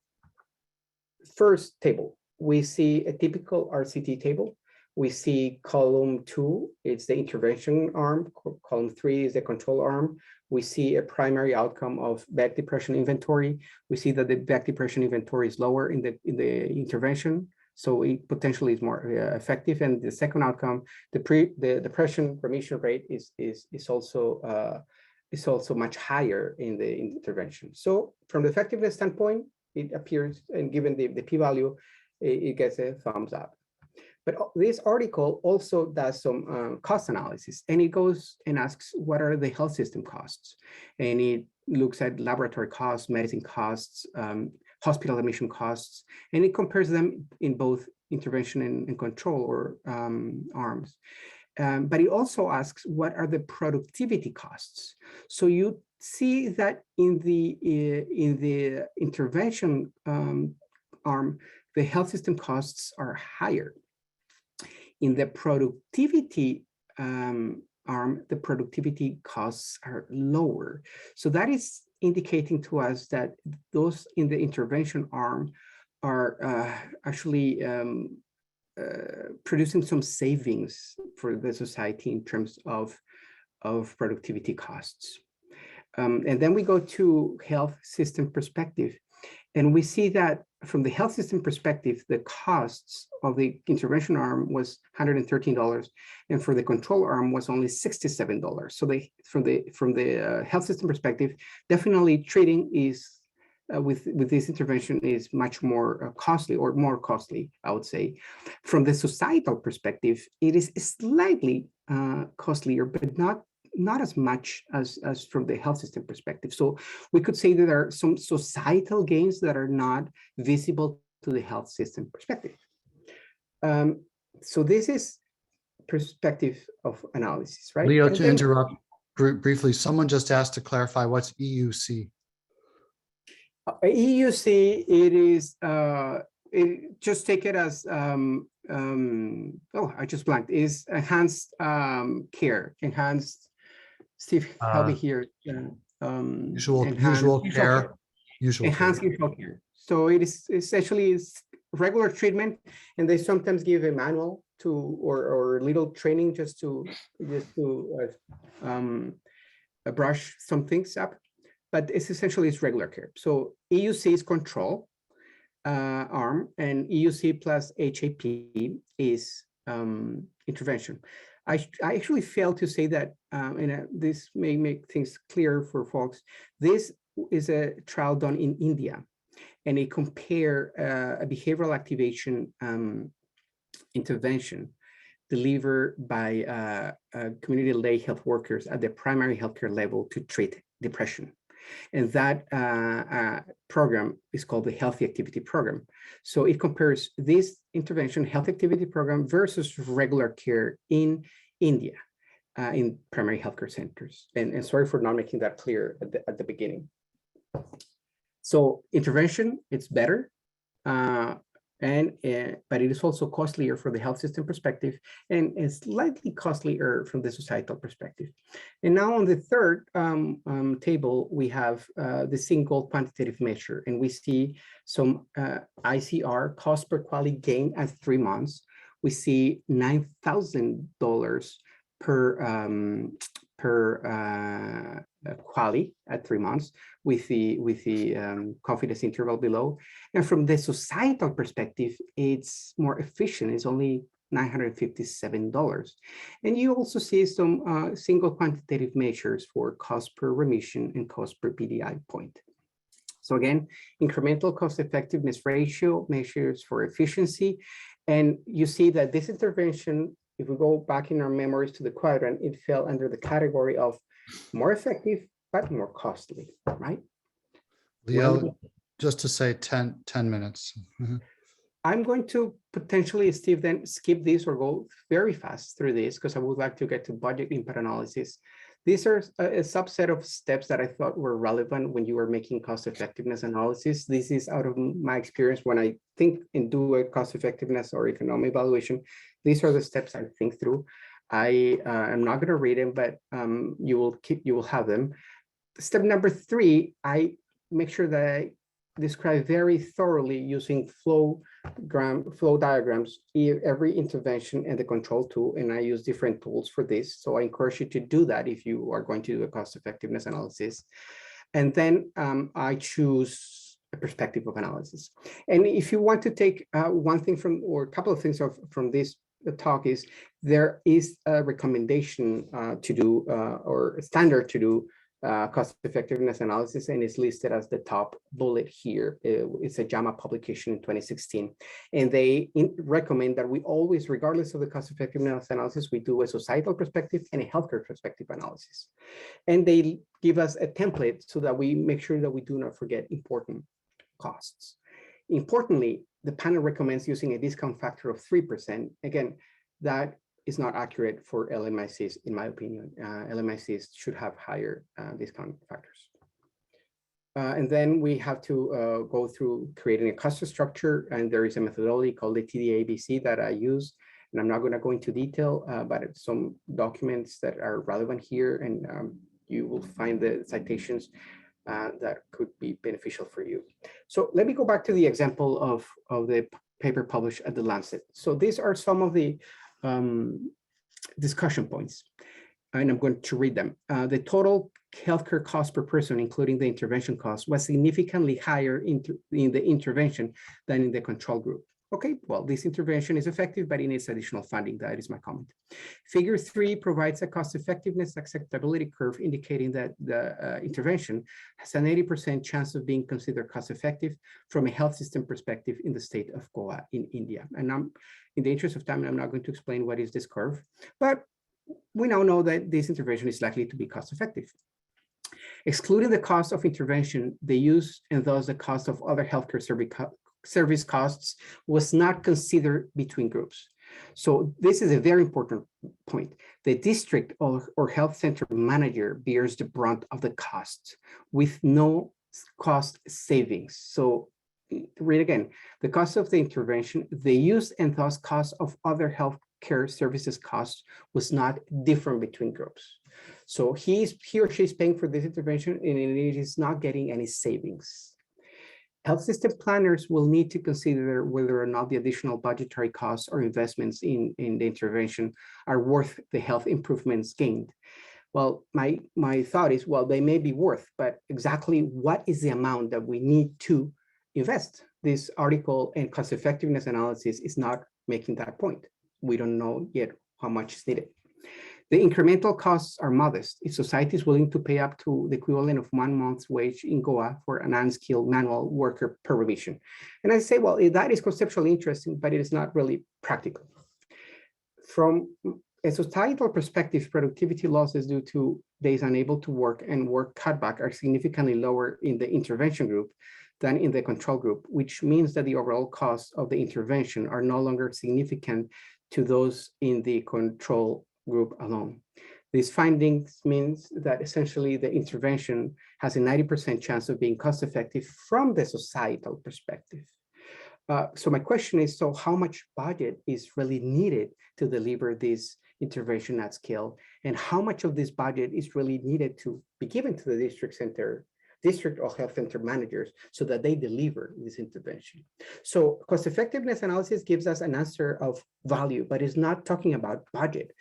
first table, we see a typical RCT table. We see column 2, it's the intervention arm. Column 3 is the control arm. We see a primary outcome of back depression inventory. We see that the back depression inventory is lower in the intervention, so it potentially is more effective. And the second outcome, the depression remission rate is also much higher in the intervention. So from the effectiveness standpoint, it appears, and given the p-value, it gets a thumbs up. But this article also does some cost analysis, and it goes and asks what are the health system costs, and it looks at laboratory costs, medicine costs, hospital admission costs, and it compares them in both intervention and control or arms. But it also asks what are the productivity costs. So you see that in the intervention arm, the health system costs are higher. In the productivity arm, the productivity costs are lower. So that is indicating to us that those in the intervention arm are actually producing some savings for the society in terms of productivity costs. And then we go to health system perspective. And we see that from the health system perspective, the costs of the intervention arm was $113, and for the control arm was only $67. So from the health system perspective, definitely treating is with this intervention is much more costly, or more costly, I would say. From the societal perspective, it is slightly costlier, but not as much as from the health system perspective. So we could say that there are some societal gains that are not visible to the health system perspective. So this is perspective of analysis, right? Leo, to interrupt briefly, someone just asked to clarify what's EUC. EUC, it is, just take it as, I just blanked, is enhanced care, enhanced, Steve, help me here. Usual care. Enhanced usual care. So it is essentially regular treatment, and they sometimes give a manual to or little training just to brush some things up, but it's essentially regular care. So EUC is control arm, and EUC plus HAP is intervention. I actually failed to say that, and this may make things clear for folks. This is a trial done in India, and it compare a behavioral activation intervention delivered by community lay health workers at the primary healthcare level to treat depression. And that program is called the Healthy Activity Program. So it compares this intervention health activity program versus regular care in India, in primary healthcare centers. And sorry for not making that clear at the beginning. So intervention, it's better, but it is also costlier for the health system perspective, and it's slightly costlier from the societal perspective. And now on the third table, we have the single quantitative measure, and we see some ICR, cost per quality gain at 3 months. We see $9,000 per quality at 3 months with the confidence interval below. And from the societal perspective, it's more efficient. It's only $957. And you also see some single quantitative measures for cost per remission and cost per PDI point. So again, incremental cost effectiveness ratio measures for efficiency. And you see that this intervention, if we go back in our memories to the quadrant, it fell under the category of more effective, but more costly, right? Leo, just to say 10 minutes. I'm going to potentially, Steve, then skip this or go very fast through this because I would like to get to budget impact analysis. These are a subset of steps that I thought were relevant when you were making cost effectiveness analysis. This is out of my experience when I think and do a cost effectiveness or economic evaluation. These are the steps I think through. I am not going to read them, but you will have them. Step number 3, I make sure that I describe very thoroughly using flow diagrams every intervention and the control tool, and I use different tools for this. So I encourage you to do that if you are going to do a cost effectiveness analysis. And then I choose a perspective of analysis. And if you want to take one thing from, or a couple of things from this talk, is there is a recommendation to do or a standard to do cost effectiveness analysis, and it's listed as the top bullet here. It's a JAMA publication in 2016, and they recommend that we always, regardless of the cost effectiveness analysis, we do a societal perspective and a healthcare perspective analysis. And they give us a template so that we make sure that we do not forget important costs. Importantly, the panel recommends using a discount factor of 3%. Again, that is not accurate for LMICs, in my opinion. LMICs should have higher discount factors. And then we have to go through creating a cost structure, and there is a methodology called the TDABC that I use, and I'm not going to go into detail, but it's some documents that are relevant here, and you will find the citations that could be beneficial for you. So let me go back to the example of the paper published at the Lancet. So these are some of the discussion points, and I'm going to read them. The total healthcare cost per person, including the intervention cost, was significantly higher in the intervention than in the control group. Okay, well, this intervention is effective, but it needs additional funding. That is my comment. Figure 3 provides a cost effectiveness acceptability curve indicating that the intervention has an 80% chance of being considered cost effective from a health system perspective in the state of Goa in India. And in the interest of time, I'm not going to explain what is this curve, but we now know that this intervention is likely to be cost effective. Excluding the cost of intervention, the use and thus the cost of other healthcare service costs was not considered between groups. So this is a very important point. The district or health center manager bears the brunt of the costs with no cost savings. So read again, the cost of the intervention, the use and thus cost of other healthcare services costs was not different between groups. So he or she is paying for this intervention and it is not getting any savings. Health system planners will need to consider whether or not the additional budgetary costs or investments in the intervention are worth the health improvements gained. Well, my thought is, well, they may be worth, but exactly what is the amount that we need to invest? This article and cost effectiveness analysis is not making that point. We don't know yet how much is needed. The incremental costs are modest. If society is willing to pay up to the equivalent of 1 month's wage in Goa for an unskilled manual worker per revision. And I say, well, that is conceptually interesting, but it is not really practical. From a societal perspective, productivity losses due to days unable to work and work cutback are significantly lower in the intervention group than in the control group, which means that the overall costs of the intervention are no longer significant to those in the control group alone. These findings means that essentially the intervention has a 90% chance of being cost effective from the societal perspective. So my question is, so how much budget is really needed to deliver this intervention at scale? And how much of this budget is really needed to be given to the district or health center managers so that they deliver this intervention? So cost effectiveness analysis gives us an answer of value, but it's not talking about budget.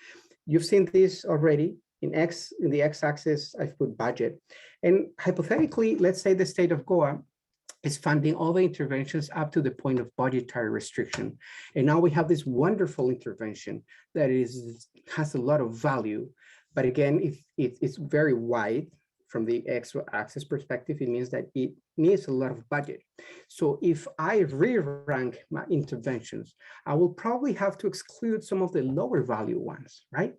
You've seen this already. In the x-axis, I've put budget. And hypothetically, let's say the state of Goa is funding all the interventions up to the point of budgetary restriction. And now we have this wonderful intervention that has a lot of value. But again, if it's very wide from the x-axis perspective, it means that it needs a lot of budget. So if I re-rank my interventions, I will probably have to exclude some of the lower value ones, right?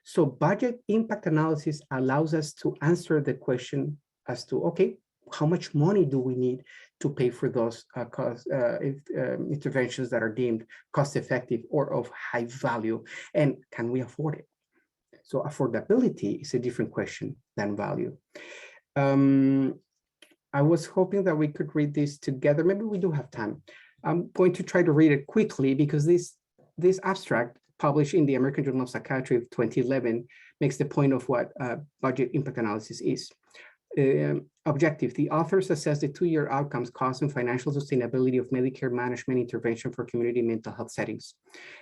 So budget impact analysis allows us to answer the question as to, okay, how much money do we need to pay for those interventions that are deemed cost effective or of high value, and can we afford it? So affordability is a different question than value. I was hoping that we could read this together. Maybe we do have time. I'm going to try to read it quickly because this abstract published in the American Journal of Psychiatry of 2011 makes the point of what budget impact analysis is. Objective, the authors assess the 2-year outcomes, cost, and financial sustainability of Medicare management intervention for community mental health settings.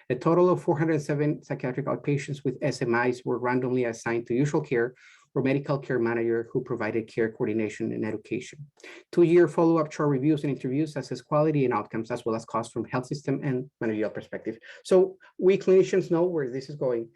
A total of 407 psychiatric outpatients with SMIs were randomly assigned to usual care or medical care manager who provided care coordination and education. 2-year follow-up chart reviews and interviews assess quality and outcomes as well as cost from health system and managerial perspective. So we clinicians know where this is going.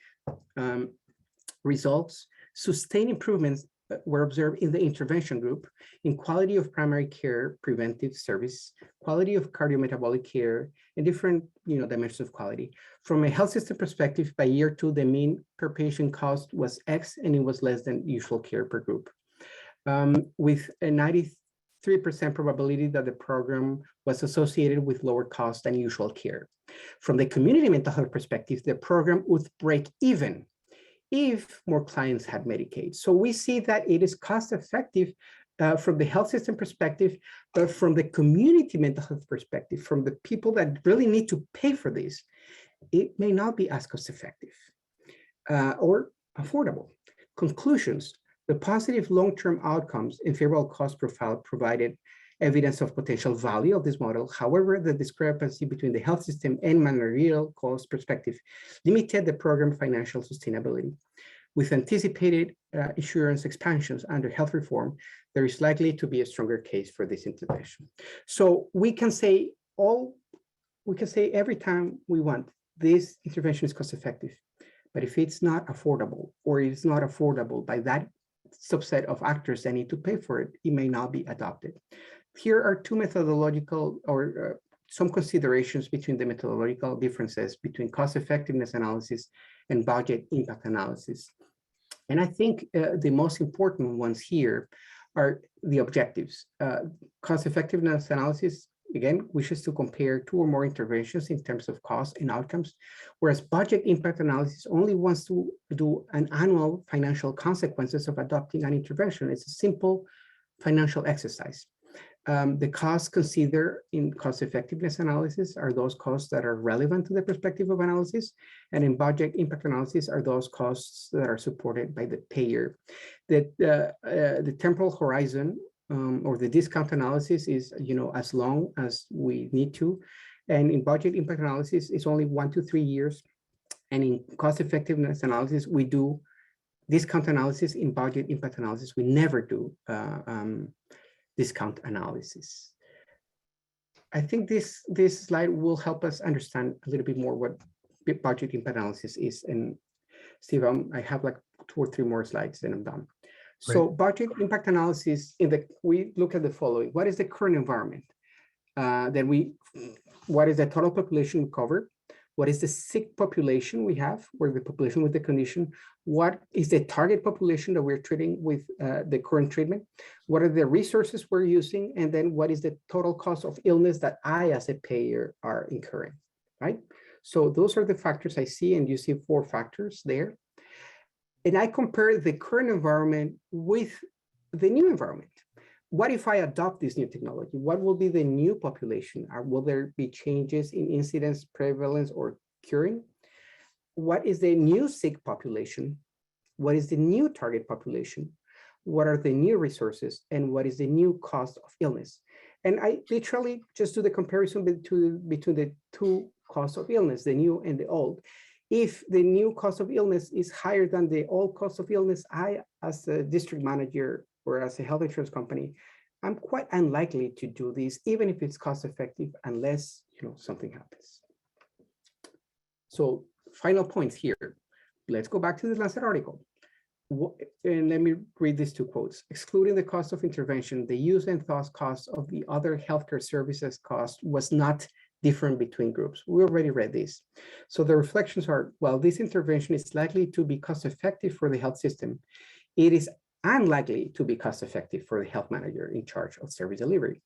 Results, sustained improvements were observed in the intervention group in quality of primary care, preventive service, quality of cardiometabolic care, and different dimensions of quality. From a health system perspective, by year 2, the mean per patient cost was X, and it was less than usual care per group. With a 93% probability that the program was associated with lower cost than usual care. From the community mental health perspective, the program would break even if more clients had Medicaid. So we see that it is cost effective from the health system perspective, but from the community mental health perspective, from the people that really need to pay for this, it may not be as cost effective or affordable. Conclusions, the positive long-term outcomes and favorable cost profile provided evidence of potential value of this model. However, the discrepancy between the health system and managerial cost perspective limited the program financial sustainability. With anticipated insurance expansions under health reform, there is likely to be a stronger case for this intervention. So we can say every time we want, this intervention is cost effective. But if it's not affordable, or it's not affordable by that subset of actors that need to pay for it, it may not be adopted. Here are two methodological or some considerations between the methodological differences between cost effectiveness analysis and budget impact analysis. And I think the most important ones here are the objectives. Cost effectiveness analysis, again, wishes to compare 2 or more interventions in terms of cost and outcomes, whereas budget impact analysis only wants to do an annual financial consequences of adopting an intervention. It's a simple financial exercise. The costs considered in cost effectiveness analysis are those costs that are relevant to the perspective of analysis, and in budget impact analysis are those costs that are supported by the payer. The temporal horizon or the discount analysis is as long as we need to, and in budget impact analysis it's only 1 to 3 years, and in cost effectiveness analysis we do discount analysis. In budget impact analysis we never do discount analysis. I think this slide will help us understand a little bit more what budget impact analysis is. And Steve, I have like 2 or 3 more slides, then I'm done. Great. So budget impact analysis, we look at the following. What is the current environment? What is the total population we cover? What is the sick population we have, or the population with the condition? What is the target population that we're treating with the current treatment? What are the resources we're using? And then what is the total cost of illness that I, as a payer, are incurring, right? So those are the factors I see, and you see 4 factors there. And I compare the current environment with the new environment. What if I adopt this new technology? What will be the new population? Will there be changes in incidence, prevalence, or curing? What is the new sick population? What is the new target population? What are the new resources? And what is the new cost of illness? And I literally just do the comparison between the 2 costs of illness, the new and the old. If the new cost of illness is higher than the old cost of illness, I, as a district manager or as a health insurance company, I'm quite unlikely to do this, even if it's cost effective, unless something happens. So final points here. Let's go back to the Lancet article. And let me read these two quotes. Excluding the cost of intervention, the use and thus cost of the other healthcare services cost was not different between groups. We already read this. So the reflections are, while this intervention is likely to be cost effective for the health system, it is unlikely to be cost effective for the health manager in charge of service delivery.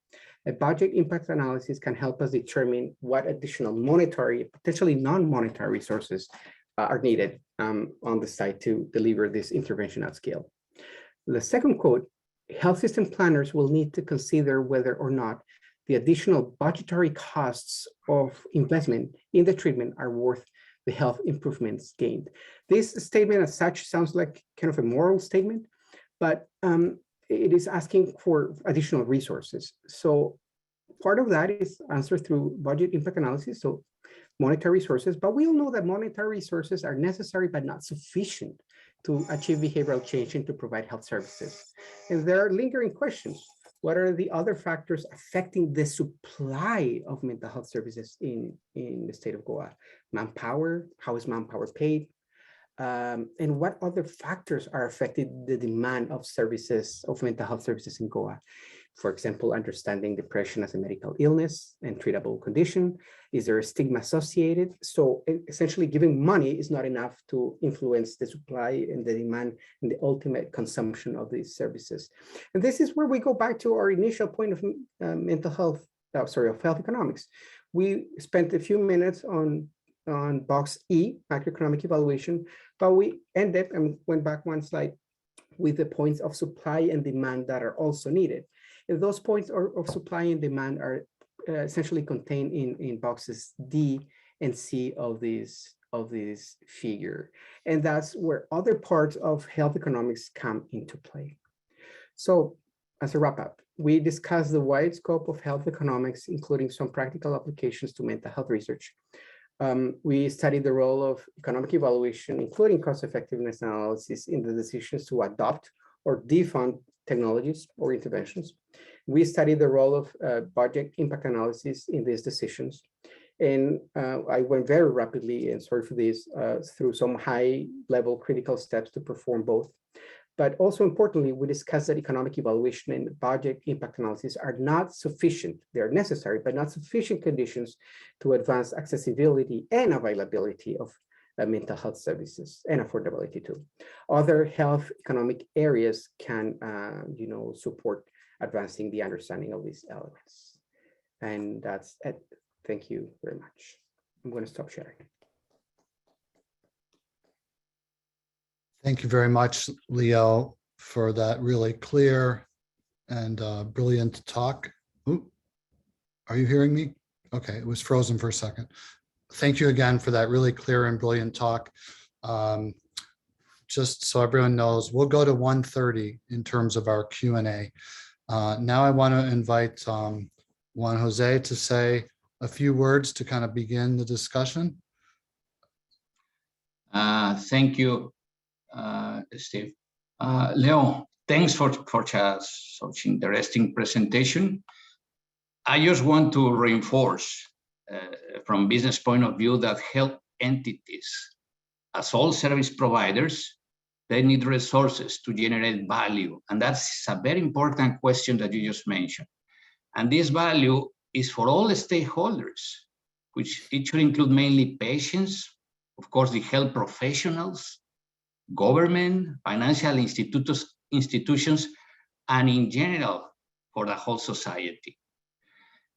A budget impact analysis can help us determine what additional monetary, potentially non-monetary resources are needed on the site to deliver this intervention at scale. The second quote, health system planners will need to consider whether or not the additional budgetary costs of investment in the treatment are worth the health improvements gained. This statement as such sounds like kind of a moral statement, but it is asking for additional resources. So part of that is answered through budget impact analysis, so monetary resources, but we all know that monetary resources are necessary but not sufficient to achieve behavioral change and to provide health services. And there are lingering questions. What are the other factors affecting the supply of mental health services in the state of Goa? Manpower, how is manpower paid? And what other factors are affecting the demand of services, of mental health services in Goa? For example, understanding depression as a medical illness and treatable condition. Is there a stigma associated? So essentially giving money is not enough to influence the supply and the demand and the ultimate consumption of these services. And this is where we go back to our initial point of mental health, of health economics. We spent a few minutes on box E, macroeconomic evaluation, but we ended and went back one slide with the points of supply and demand that are also needed. And those points of supply and demand are essentially contained in boxes D and C of this figure. And that's where other parts of health economics come into play. So as a wrap up, we discussed the wide scope of health economics, including some practical applications to mental health research. We studied the role of economic evaluation, including cost effectiveness analysis in the decisions to adopt or defund technologies or interventions. We studied the role of budget impact analysis in these decisions. And I went very rapidly, and sorry for this, through some high level critical steps to perform both. But also importantly, we discussed that economic evaluation and budget impact analysis are not sufficient. They are necessary, but not sufficient conditions to advance accessibility and availability of mental health services and affordability too. Other health economic areas can, support advancing the understanding of these elements. And that's it. Thank you very much. I'm going to stop sharing. Thank you very much, Leo, for that really clear and brilliant talk. Ooh, are you hearing me? Okay, it was frozen for a second. Thank you again for that really clear and brilliant talk. Just so everyone knows, we'll go to 1:30 in terms of our Q&A. Now I want to invite Juan Jose to say a few words to kind of begin the discussion. Thank you, Steve. Leo, thanks for such interesting presentation. I just want to reinforce from business point of view that health entities, as all service providers, they need resources to generate value. And that's a very important question that you just mentioned. And this value is for all the stakeholders, which it should include mainly patients, of course, the health professionals, government, financial institutions, and in general, for the whole society.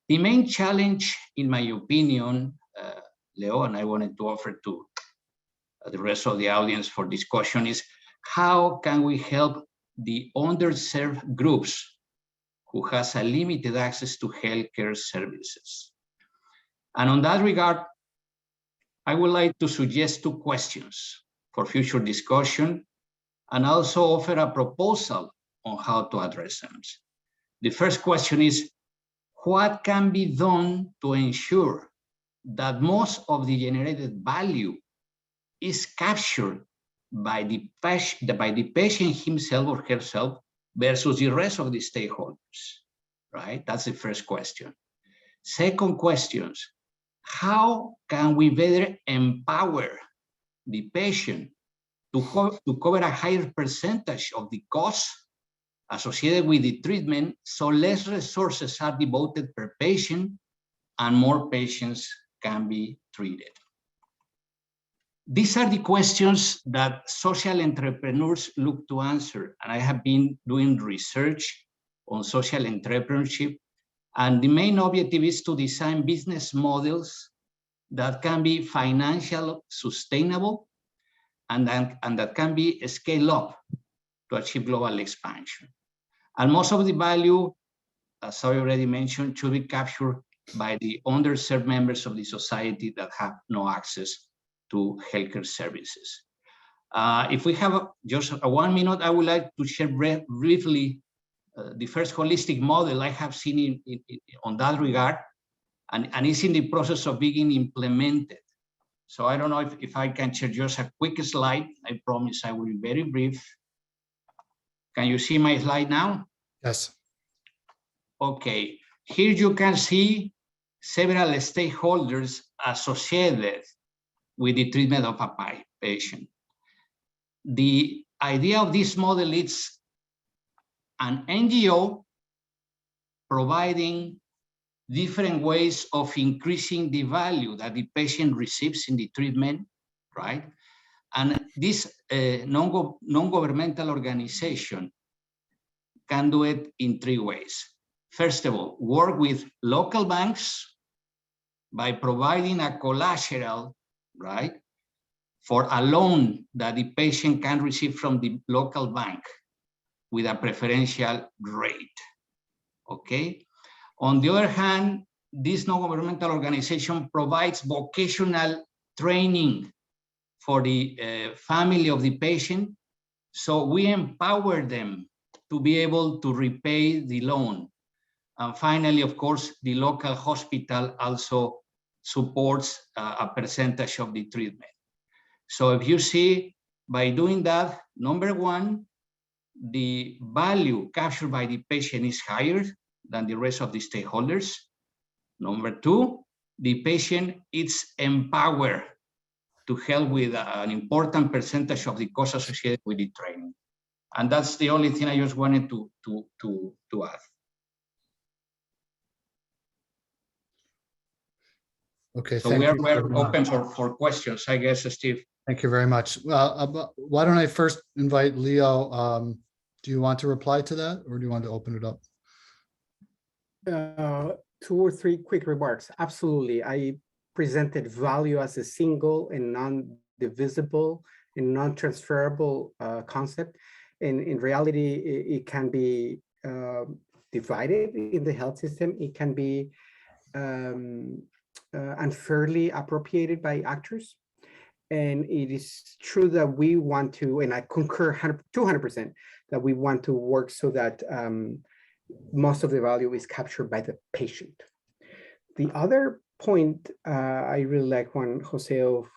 The main challenge, in my opinion, Leo, and I wanted to offer to the rest of the audience for discussion, is how can we help the underserved groups who has a limited access to healthcare services? And on that regard, I would like to suggest two questions for future discussion and also offer a proposal on how to address them. The first question is, what can be done to ensure that most of the generated value is captured by the patient himself or herself versus the rest of the stakeholders, right? That's the first question. Second question, how can we better empower the patient to cover a higher percentage of the costs associated with the treatment, so less resources are devoted per patient and more patients can be treated? These are the questions that social entrepreneurs look to answer. And I have been doing research on social entrepreneurship. And the main objective is to design business models that can be financially sustainable and that can be scaled up to achieve global expansion. And most of the value, as I already mentioned, should be captured by the underserved members of the society that have no access to healthcare services. If we have just 1 minute, I would like to share briefly the first holistic model I have seen on that regard, and it's in the process of being implemented. So I don't know if I can share just a quick slide. I promise I will be very brief. Can you see my slide now? Yes. Okay, here you can see several stakeholders associated with the treatment of a patient. The idea of this model is an NGO providing different ways of increasing the value that the patient receives in the treatment, right? And this non-governmental organization can do it in 3 ways. First of all, work with local banks by providing a collateral, right, for a loan that the patient can receive from the local bank with a preferential rate, okay? On the other hand, this non-governmental organization provides vocational training for the family of the patient, so we empower them to be able to repay the loan. And finally, of course, the local hospital also supports a percentage of the treatment. So if you see, by doing that, number 1, the value captured by the patient is higher than the rest of the stakeholders. Number 2, the patient is empowered to help with an important percentage of the cost associated with the training. And that's the only thing I just wanted to add. Okay, So thank you. we're open for questions, I guess, Steve. Thank you very much. Why don't I first invite Leo? Do you want to reply to that, or do you want to open it up? 2 or 3 quick remarks. Absolutely. I presented value as a single and non-divisible and non-transferable concept. And in reality, it can be divided in the health system. It can be unfairly appropriated by actors. And it is true that we want to, and I concur 200%, that we want to work so that most of the value is captured by the patient. The other point I really like, Juan Jose, of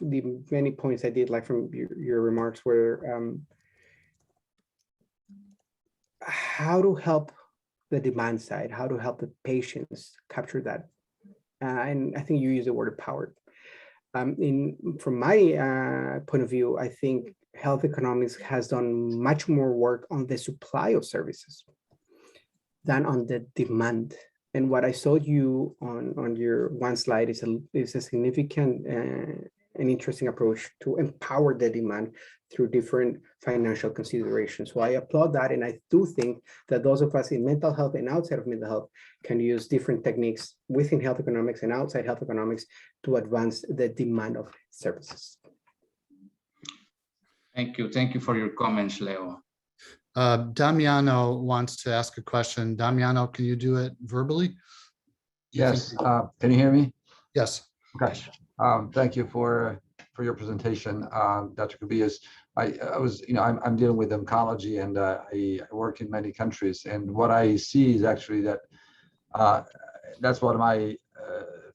the many points I did like from your remarks were how to help the demand side, how to help the patients capture that. And I think you use the word empowered. From my point of view, I think health economics has done much more work on the supply of services than on the demand. And what I showed you on your one slide is a significant and interesting approach to empower the demand through different financial considerations. So I applaud that. And I do think that those of us in mental health and outside of mental health can use different techniques within health economics and outside health economics to advance the demand of services. Thank you. Thank you for your comments, Leo. Damiano wants to ask a question. Damiano, can you do it verbally? Yes. Can you hear me? Yes. Okay. Thank you for your presentation, Dr. Cubillos. I'm dealing with oncology, and I work in many countries. And what I see is actually that that's one of my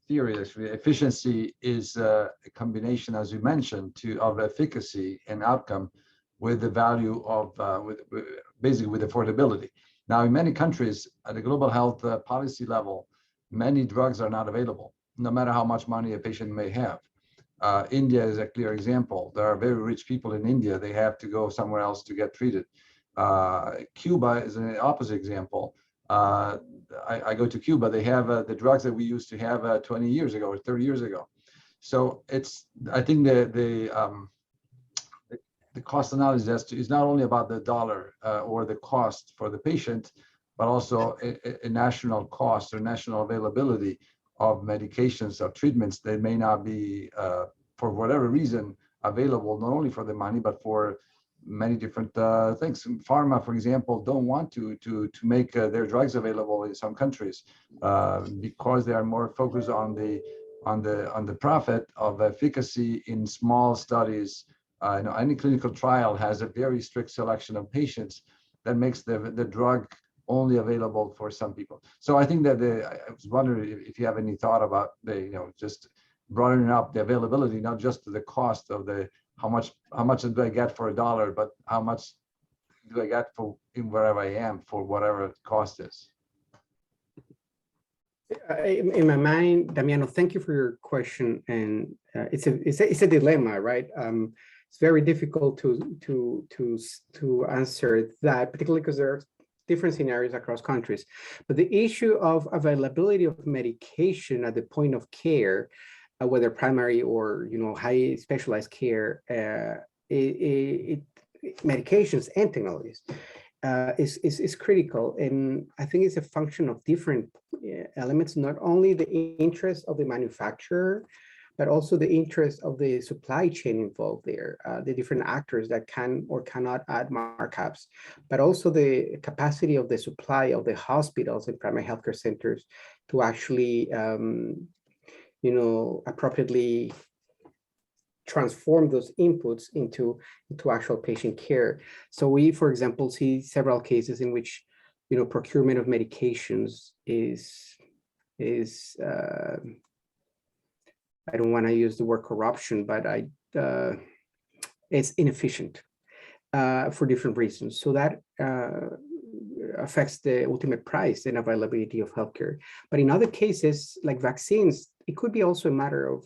theory, actually. Efficiency is a combination, as you mentioned, of efficacy and outcome with the value of, basically with affordability. Now, in many countries at the global health policy level, many drugs are not available, no matter how much money a patient may have. India is a clear example. There are very rich people in India. They have to go somewhere else to get treated. Cuba is an opposite example. I go to Cuba. They have the drugs that we used to have 20 years ago or 30 years ago. So I think the cost analysis is not only about the dollar or the cost for the patient, but also a national cost or national availability of medications, of treatments that may not be, for whatever reason, available, not only for the money, but for many different things. Pharma, for example, don't want to make their drugs available in some countries because they are more focused on the profit of efficacy in small studies. Any clinical trial has a very strict selection of patients that makes the drug only available for some people. So I think that I was wondering if you have any thought about just broadening up the availability, not just the cost of how much do I get for $1, but how much do I get for wherever I am for whatever the cost is. In my mind, Damiano, thank you for your question, and it's a dilemma, right? It's very difficult to answer that, particularly because there are different scenarios across countries. But the issue of availability of medication at the point of care, whether primary or high specialized care, medications and technologies is critical, and I think it's a function of different elements, not only the interest of the manufacturer, but also the interest of the supply chain involved there, the different actors that can or cannot add markups, but also the capacity of the supply of the hospitals and primary healthcare centers to actually, appropriately transform those inputs into actual patient care. So we, for example, see several cases in which, procurement of medications is I don't want to use the word corruption, but it's inefficient for different reasons. So that affects the ultimate price and availability of healthcare. But in other cases, like vaccines, it could be also a matter of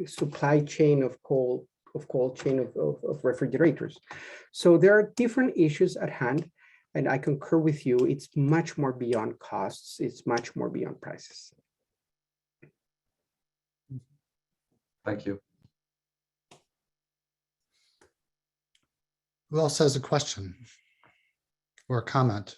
supply chain of cold chain of refrigerators. So there are different issues at hand, and I concur with you. It's much more beyond costs. It's much more beyond prices. Thank you. Who else has a question or a comment?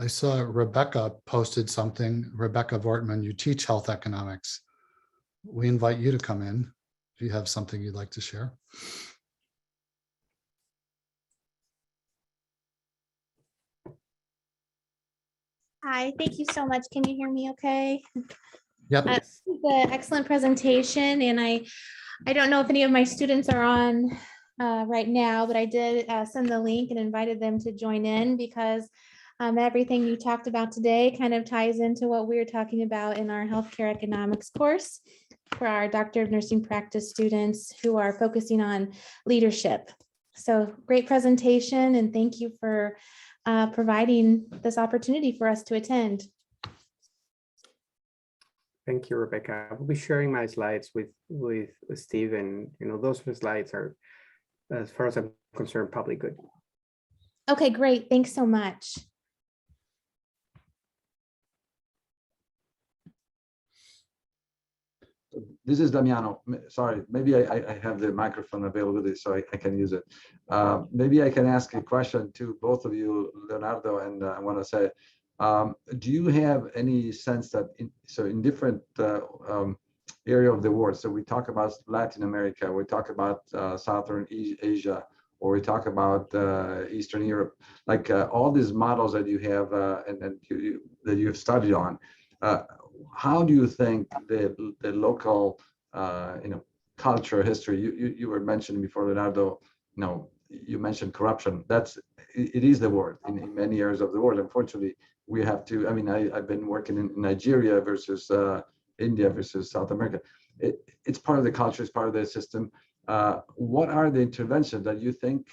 I saw Rebecca posted something. Rebecca Vortman, you teach health economics. We invite you to come in if you have something you'd like to share. Hi, thank you so much. Can you hear me okay? Yep. The excellent presentation, and I don't know if any of my students are on right now, but I did send the link and invited them to join in because everything you talked about today kind of ties into what we're talking about in our healthcare economics course for our Doctor of Nursing Practice students who are focusing on leadership. So great presentation, and thank you for providing this opportunity for us to attend. Thank you, Rebecca. I will be sharing my slides with Steve, and those slides are, as far as I'm concerned, probably good. Okay, great. Thanks so much. This is Damiano. Sorry, maybe I have the microphone availability, so I can use it. Maybe I can ask a question to both of you, Leonardo, and I want to say, do you have any sense that in different area of the world, so we talk about Latin America, we talk about Southern Asia, or we talk about Eastern Europe, like all these models that you have and that you've studied on, how do you think the local culture, history. You were mentioning before, Leonardo, you mentioned corruption. It is the word in many areas of the world. Unfortunately, we have to, I've been working in Nigeria versus India versus South America. It's part of the culture, it's part of the system. What are the interventions that you think,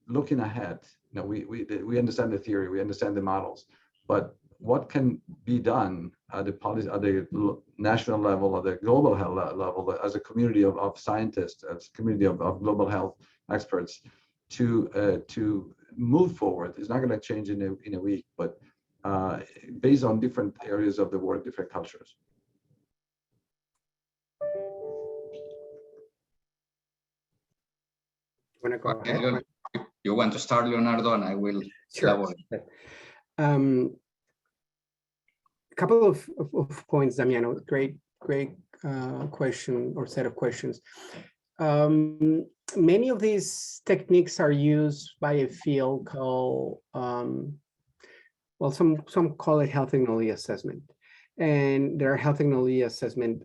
looking ahead, we understand the theory, we understand the models, but what can be done at the policy, at the national level, or the global health level, as a community of scientists, as a community of global health experts, to move forward? It's not going to change in a week, but based on different areas of the world, different cultures. Want to go ahead? You want to start, Leonardo, and I will elaborate. Sure. Couple of points, Damiano. Great question or set of questions. Many of these techniques are used by a field called, well, some call it health technology assessment. And there are health technology assessment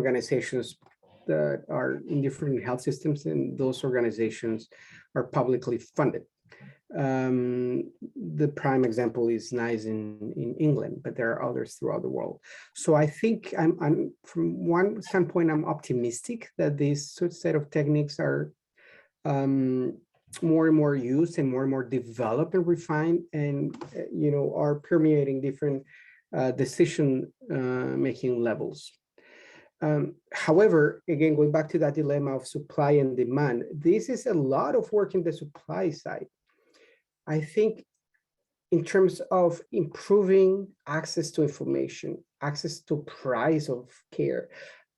organizations that are in different health systems, and those organizations are publicly funded. The prime example is NICE in England, but there are others throughout the world. So I think I'm from one standpoint, I'm optimistic that this set of techniques are more and more used and more developed and refined, and are permeating different decision making levels. However, again, going back to that dilemma of supply and demand, this is a lot of work in the supply side. I think in terms of improving access to information, access to price of care,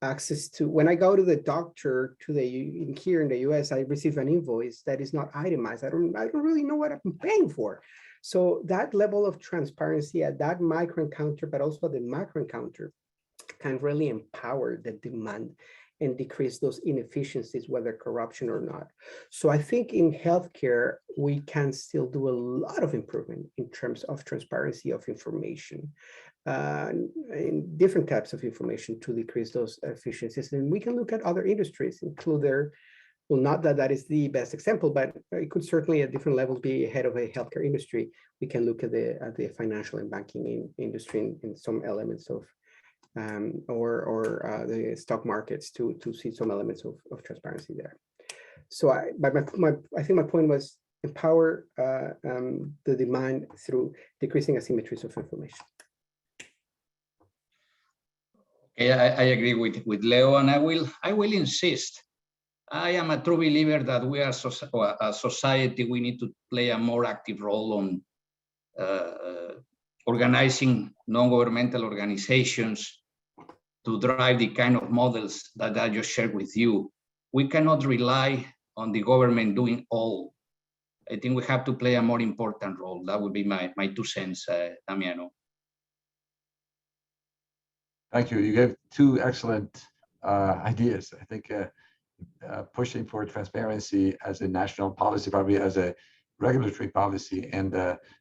access to, when I go to the doctor here in the US, I receive an invoice that is not itemized. I don't really know what I'm paying for. So that level of transparency at that micro encounter, but also the macro encounter, can really empower the demand and decrease those inefficiencies, whether corruption or not. So I think in healthcare, we can still do a lot of improvement in terms of transparency of information, in different types of information to decrease those efficiencies. And we can look at other industries, include their, well, not that that is the best example, but it could certainly at different levels be ahead of a healthcare industry. We can look at the financial and banking industry in some elements of, or the stock markets to see some elements of transparency there. So I think my point was empower the demand through decreasing asymmetries of information. Okay, I agree with Leo, and I will insist. I am a true believer that we are a society. We need to play a more active role on organizing non-governmental organizations to drive the kind of models that I just shared with you. We cannot rely on the government doing all. I think we have to play a more important role. That would be my 2 cents, Damiano. Thank you. You gave 2 excellent ideas. I think pushing for transparency as a national policy, probably as a regulatory policy, and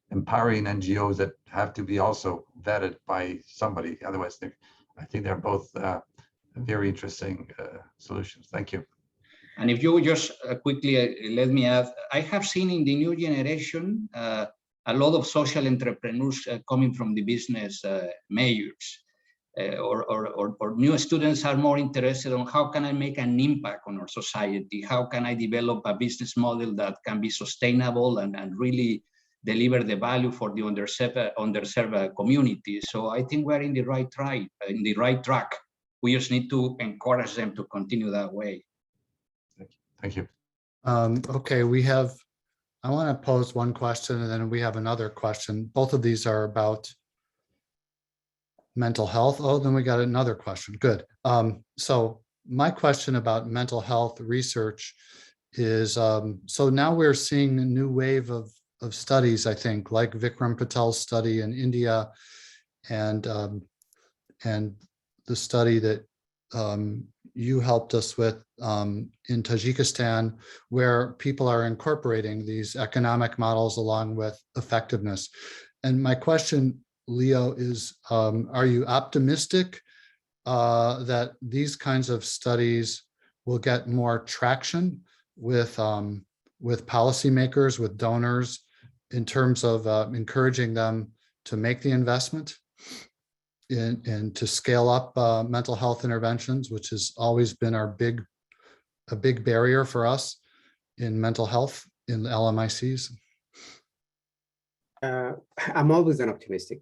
empowering NGOs that have to be also vetted by somebody. Otherwise, I think they're both very interesting solutions. Thank you. And if you just quickly let me add, I have seen in the new generation a lot of social entrepreneurs coming from the business majors, or new students are more interested on how can I make an impact on our society? How can I develop a business model that can be sustainable and really deliver the value for the underserved community? So I think we're in the right track. We just need to encourage them to continue that way. Thank you. Okay, I want to pose one question, and then we have another question. Both of these are about mental health. Oh, then we got another question. Good. So my question about mental health research is, so now we're seeing a new wave of studies, I think, like Vikram Patel's study in India, and the study that you helped us with in Tajikistan, where people are incorporating these economic models along with effectiveness. And my question, Leo, is are you optimistic that these kinds of studies will get more traction with policymakers, with donors, in terms of encouraging them to make the investment and to scale up mental health interventions, which has always been a big barrier for us in mental health in LMICs? I'm always an optimistic,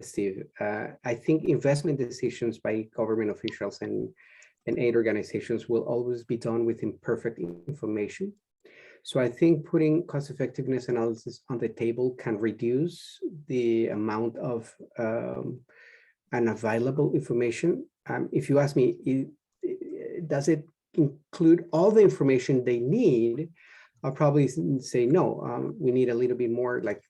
Steve. I think investment decisions by government officials and aid organizations will always be done with imperfect information. So I think putting cost effectiveness analysis on the table can reduce the amount of unavailable information. If you ask me, does it include all the information they need? I'll probably say no. We need a little bit more, like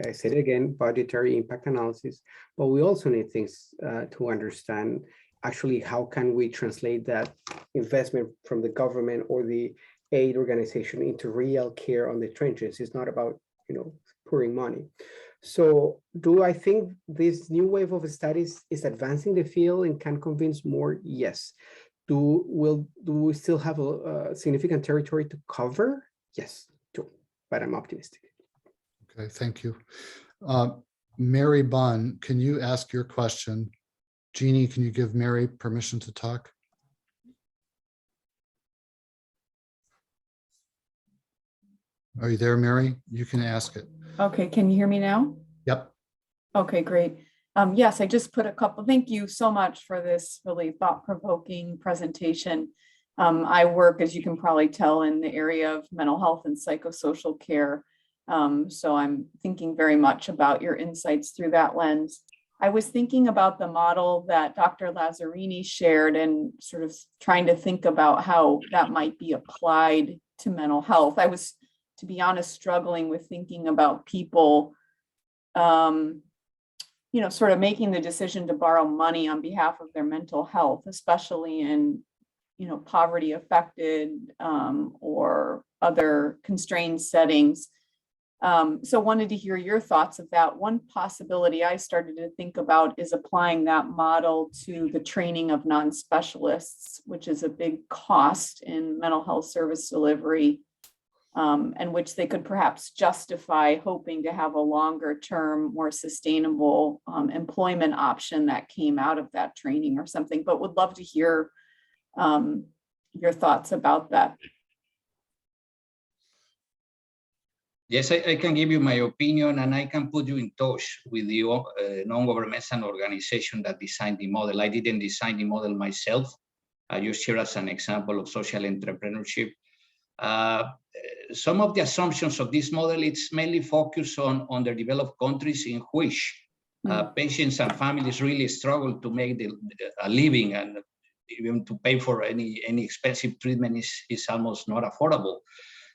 I said again, budgetary impact analysis, but we also need things to understand actually how can we translate that investment from the government or the aid organization into real care on the trenches. It's not about, pouring money. So do I think this new wave of studies is advancing the field and can convince more? Yes. Do we still have a significant territory to cover? Yes, too, but I'm optimistic. Okay, thank you. Mary Bunn, can you ask your question? Jeannie, can you give Mary permission to talk? Are you there, Mary? You can ask it. Okay, can you hear me now? Yep. Okay, great. Yes, I just put a couple, thank you so much for this really thought-provoking presentation. I work, as you can probably tell, in the area of mental health and psychosocial care. So I'm thinking very much about your insights through that lens. I was thinking about the model that Dr. Lazzarini shared and sort of trying to think about how that might be applied to mental health. I was, to be honest, struggling with thinking about people, sort of making the decision to borrow money on behalf of their mental health, especially in, poverty affected or other constrained settings. So wanted to hear your thoughts of that. One possibility I started to think about is applying that model to the training of non-specialists, which is a big cost in mental health service delivery, and which they could perhaps justify hoping to have a longer term, more sustainable employment option that came out of that training or something, but would love to hear your thoughts about that. Yes, I can give you my opinion, and I can put you in touch with the non-governmental organization that designed the model. I didn't design the model myself. I just share as an example of social entrepreneurship. Some of the assumptions of this model, it's mainly focused on underdeveloped countries in which patients and families really struggle to make a living, and even to pay for any expensive treatment is almost not affordable.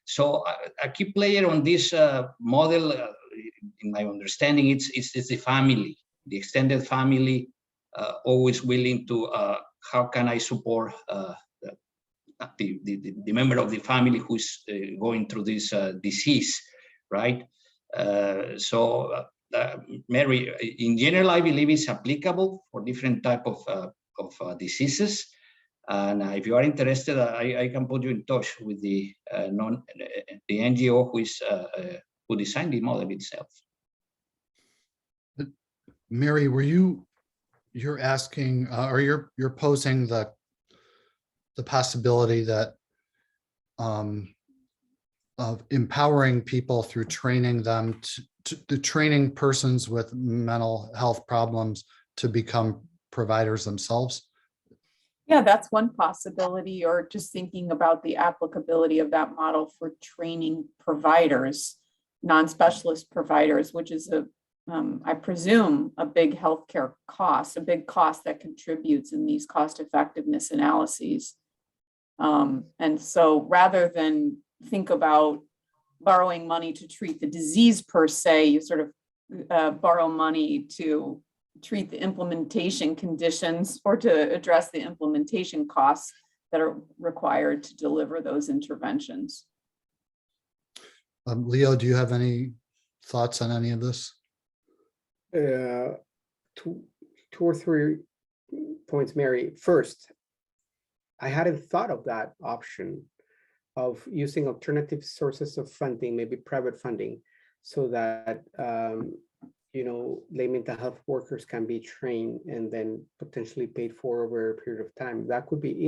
So a key player on this model, in my understanding, it's the family, the extended family, always willing to, how can I support the member of the family who's going through this disease, right? Mary, in general, I believe it's applicable for different type of diseases. And if you are interested, I can put you in touch with the NGO who designed the model itself. Mary, you're asking, or you're posing the possibility that of empowering people through training them to training persons with mental health problems to become providers themselves? Yeah, that's one possibility, or just thinking about the applicability of that model for training providers, non-specialist providers, which is I presume, a big healthcare cost, a big cost that contributes in these cost effectiveness analyses. And so rather than think about borrowing money to treat the disease per se, you sort of borrow money to treat the implementation conditions or to address the implementation costs that are required to deliver those interventions. Leo, do you have any thoughts on any of this? Two or three points, Mary. First, I hadn't thought of that option of using alternative sources of funding, maybe private funding, so that lay mental health workers can be trained and then potentially paid for over a period of time. That could be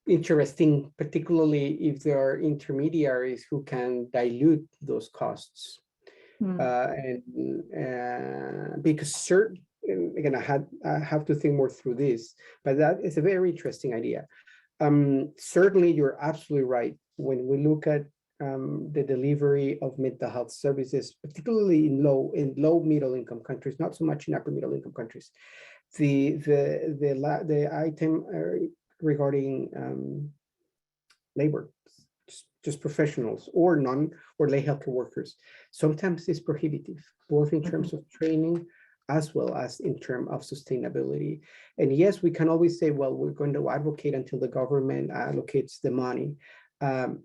interesting, particularly if there are intermediaries who can dilute those costs. Because certain, again, I have to think more through this, but that is a very interesting idea. Certainly, you're absolutely right. When we look at the delivery of mental health services, particularly in low middle income countries, not so much in upper middle income countries, the item regarding labor, just professionals or lay healthcare workers, sometimes is prohibitive, both in terms of training as well as in terms of sustainability. And yes, we can always say, well, we're going to advocate until the government allocates the money. How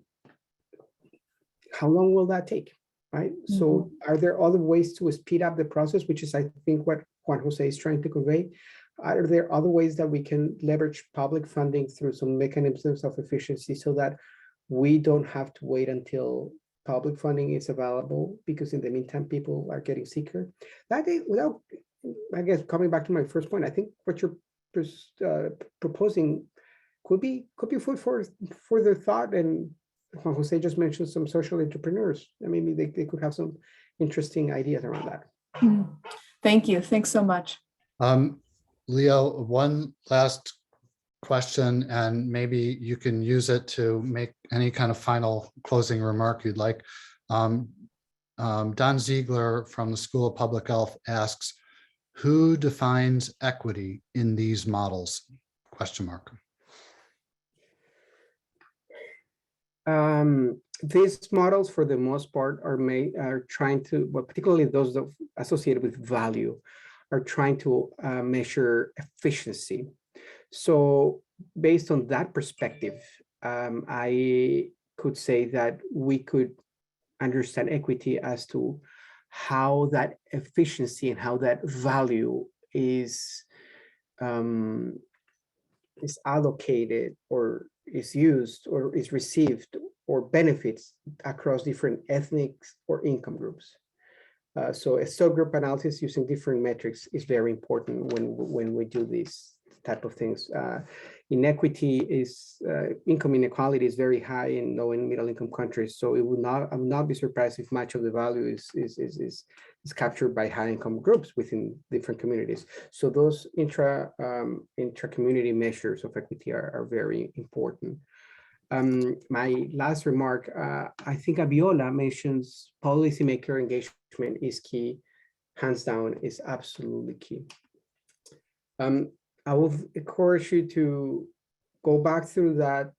long will that take, right? So are there other ways to speed up the process, which is, I think, what Juan Jose is trying to convey? Are there other ways that we can leverage public funding through some mechanisms of efficiency so that we don't have to wait until public funding is available, because in the meantime, people are getting sicker? That is, without, I guess, coming back to my first point, I think what you're proposing could be food for further thought. And Juan Jose just mentioned some social entrepreneurs, and maybe they could have some interesting ideas around that. Thank you. Thanks so much. Leo, one last question, and maybe you can use it to make any kind of final closing remark you'd like. Don Ziegler from the School of Public Health asks, who defines equity in these models? Question mark. These models, for the most part, are trying to, well, particularly those that associated with value, are trying to measure efficiency. So based on that perspective, I could say that we could understand equity as to how that efficiency and how that value is allocated or is used or is received or benefits across different ethnic or income groups. So a subgroup analysis using different metrics is very important when we do these type of things. Inequity is income inequality is very high in low and middle income countries. So I would not be surprised if much of the value is captured by high income groups within different communities. So those intra-community measures of equity are very important. My last remark, I think Abiola mentions policymaker engagement is key, hands down, is absolutely key. I will encourage you to go back through that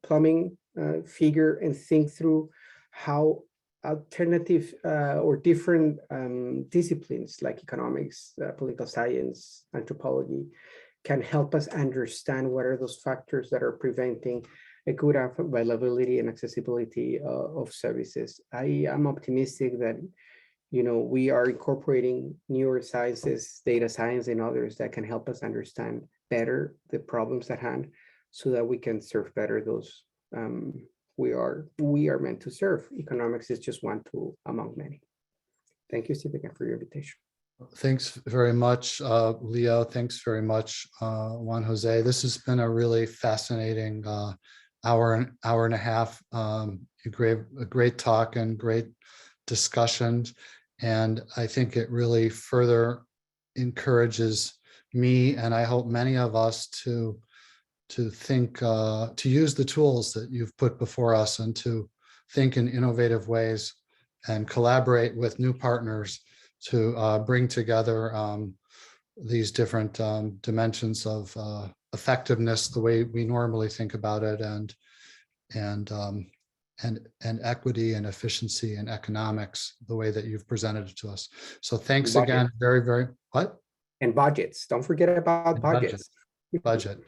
plumbing figure and think through how alternative or different disciplines like economics, political science, anthropology can help us understand what are those factors that are preventing a good availability and accessibility of services. I am optimistic that we are incorporating neurosciences, data science, and others that can help us understand better the problems at hand so that we can serve better those we are meant to serve. Economics is just one tool among many. Thank you, Steve, again, for your invitation. Thanks very much, Leo. Thanks very much, Juan Jose. This has been a really fascinating hour and a half. You gave a great talk and great discussions. And I think it really further encourages me, and I hope many of us, to think, to use the tools that you've put before us and to think in innovative ways and collaborate with new partners to bring together these different dimensions of effectiveness, the way we normally think about it, and equity and efficiency and economics, the way that you've presented it to us. So thanks again, very, very, what? And budgets, don't forget about budgets. Budget,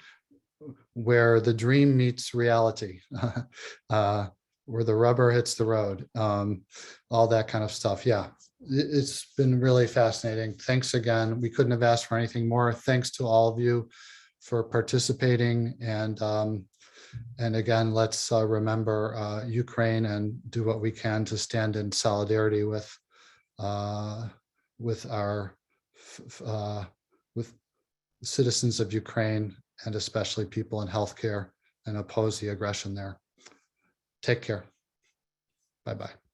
where the dream meets reality, where the rubber hits the road, all that kind of stuff. Yeah, It's been really fascinating. Thanks again. We couldn't have asked for anything more. Thanks to all of you for participating. And again, let's remember Ukraine and do what we can to stand in solidarity with with citizens of Ukraine, and especially people in healthcare, and oppose the aggression there. Take care. Bye-bye.